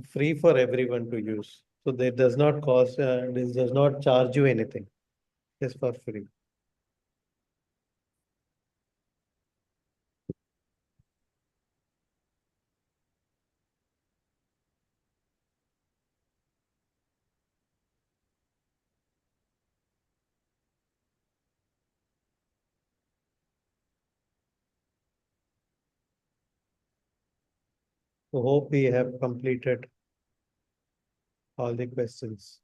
Speaker 3: free for everyone to use. So it does not cost, this does not charge you anything. It's for free. So hope we have completed all the questions.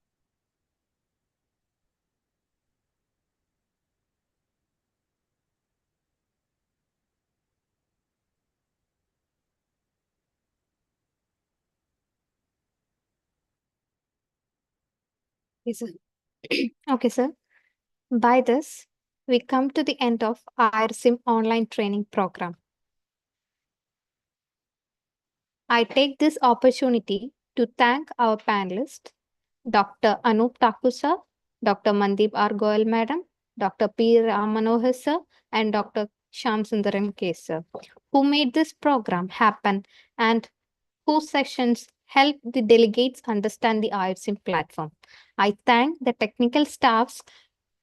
Speaker 2: Yes, sir. Okay, sir. By this, we come to the end of AyurSIM online training program. I take this opportunity to thank our panelists, Dr. Anup Thakur sir, Dr. Mandeep R. Goyal madam, Dr. P. Ramanohar sir, and Dr. Shyam Sundaram K sir, who made this program happen and whose sessions help the delegates understand the AyurSIM platform. I thank the technical staffs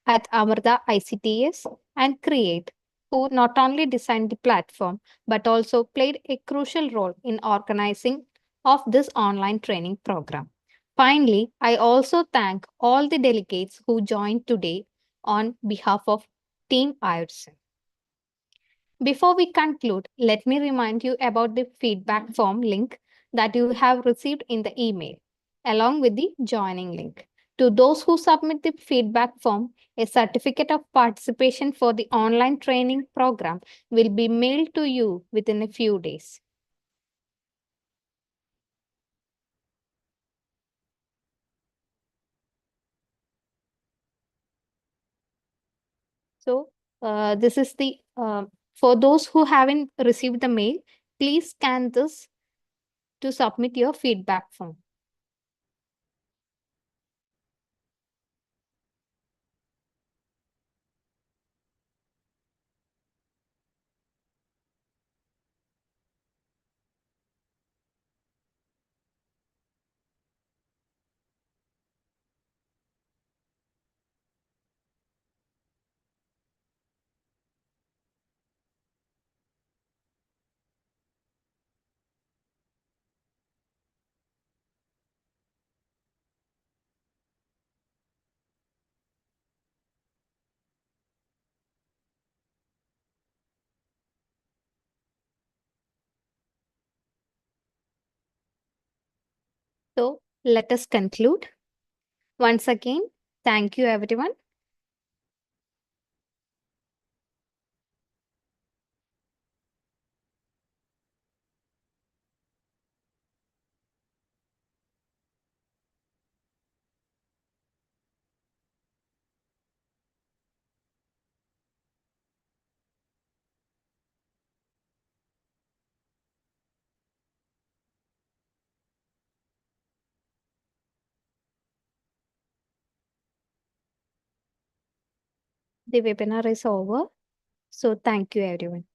Speaker 2: at Amarda ICTS and Create, who not only designed the platform but also played a crucial role in organizing of this online training program. Finally, I also thank all the delegates who joined today on behalf of Team AyurSIM. Before we conclude, let me remind you about the feedback form link that you have received in the email, along with the joining link. To those who submit the feedback form, a certificate of participation for the online training program will be mailed to you within a few days. So, this is the for those who haven't received the mail, please scan this to submit your feedback form. So, let us conclude. Once again, thank you everyone. The webinar is over. So thank you everyone.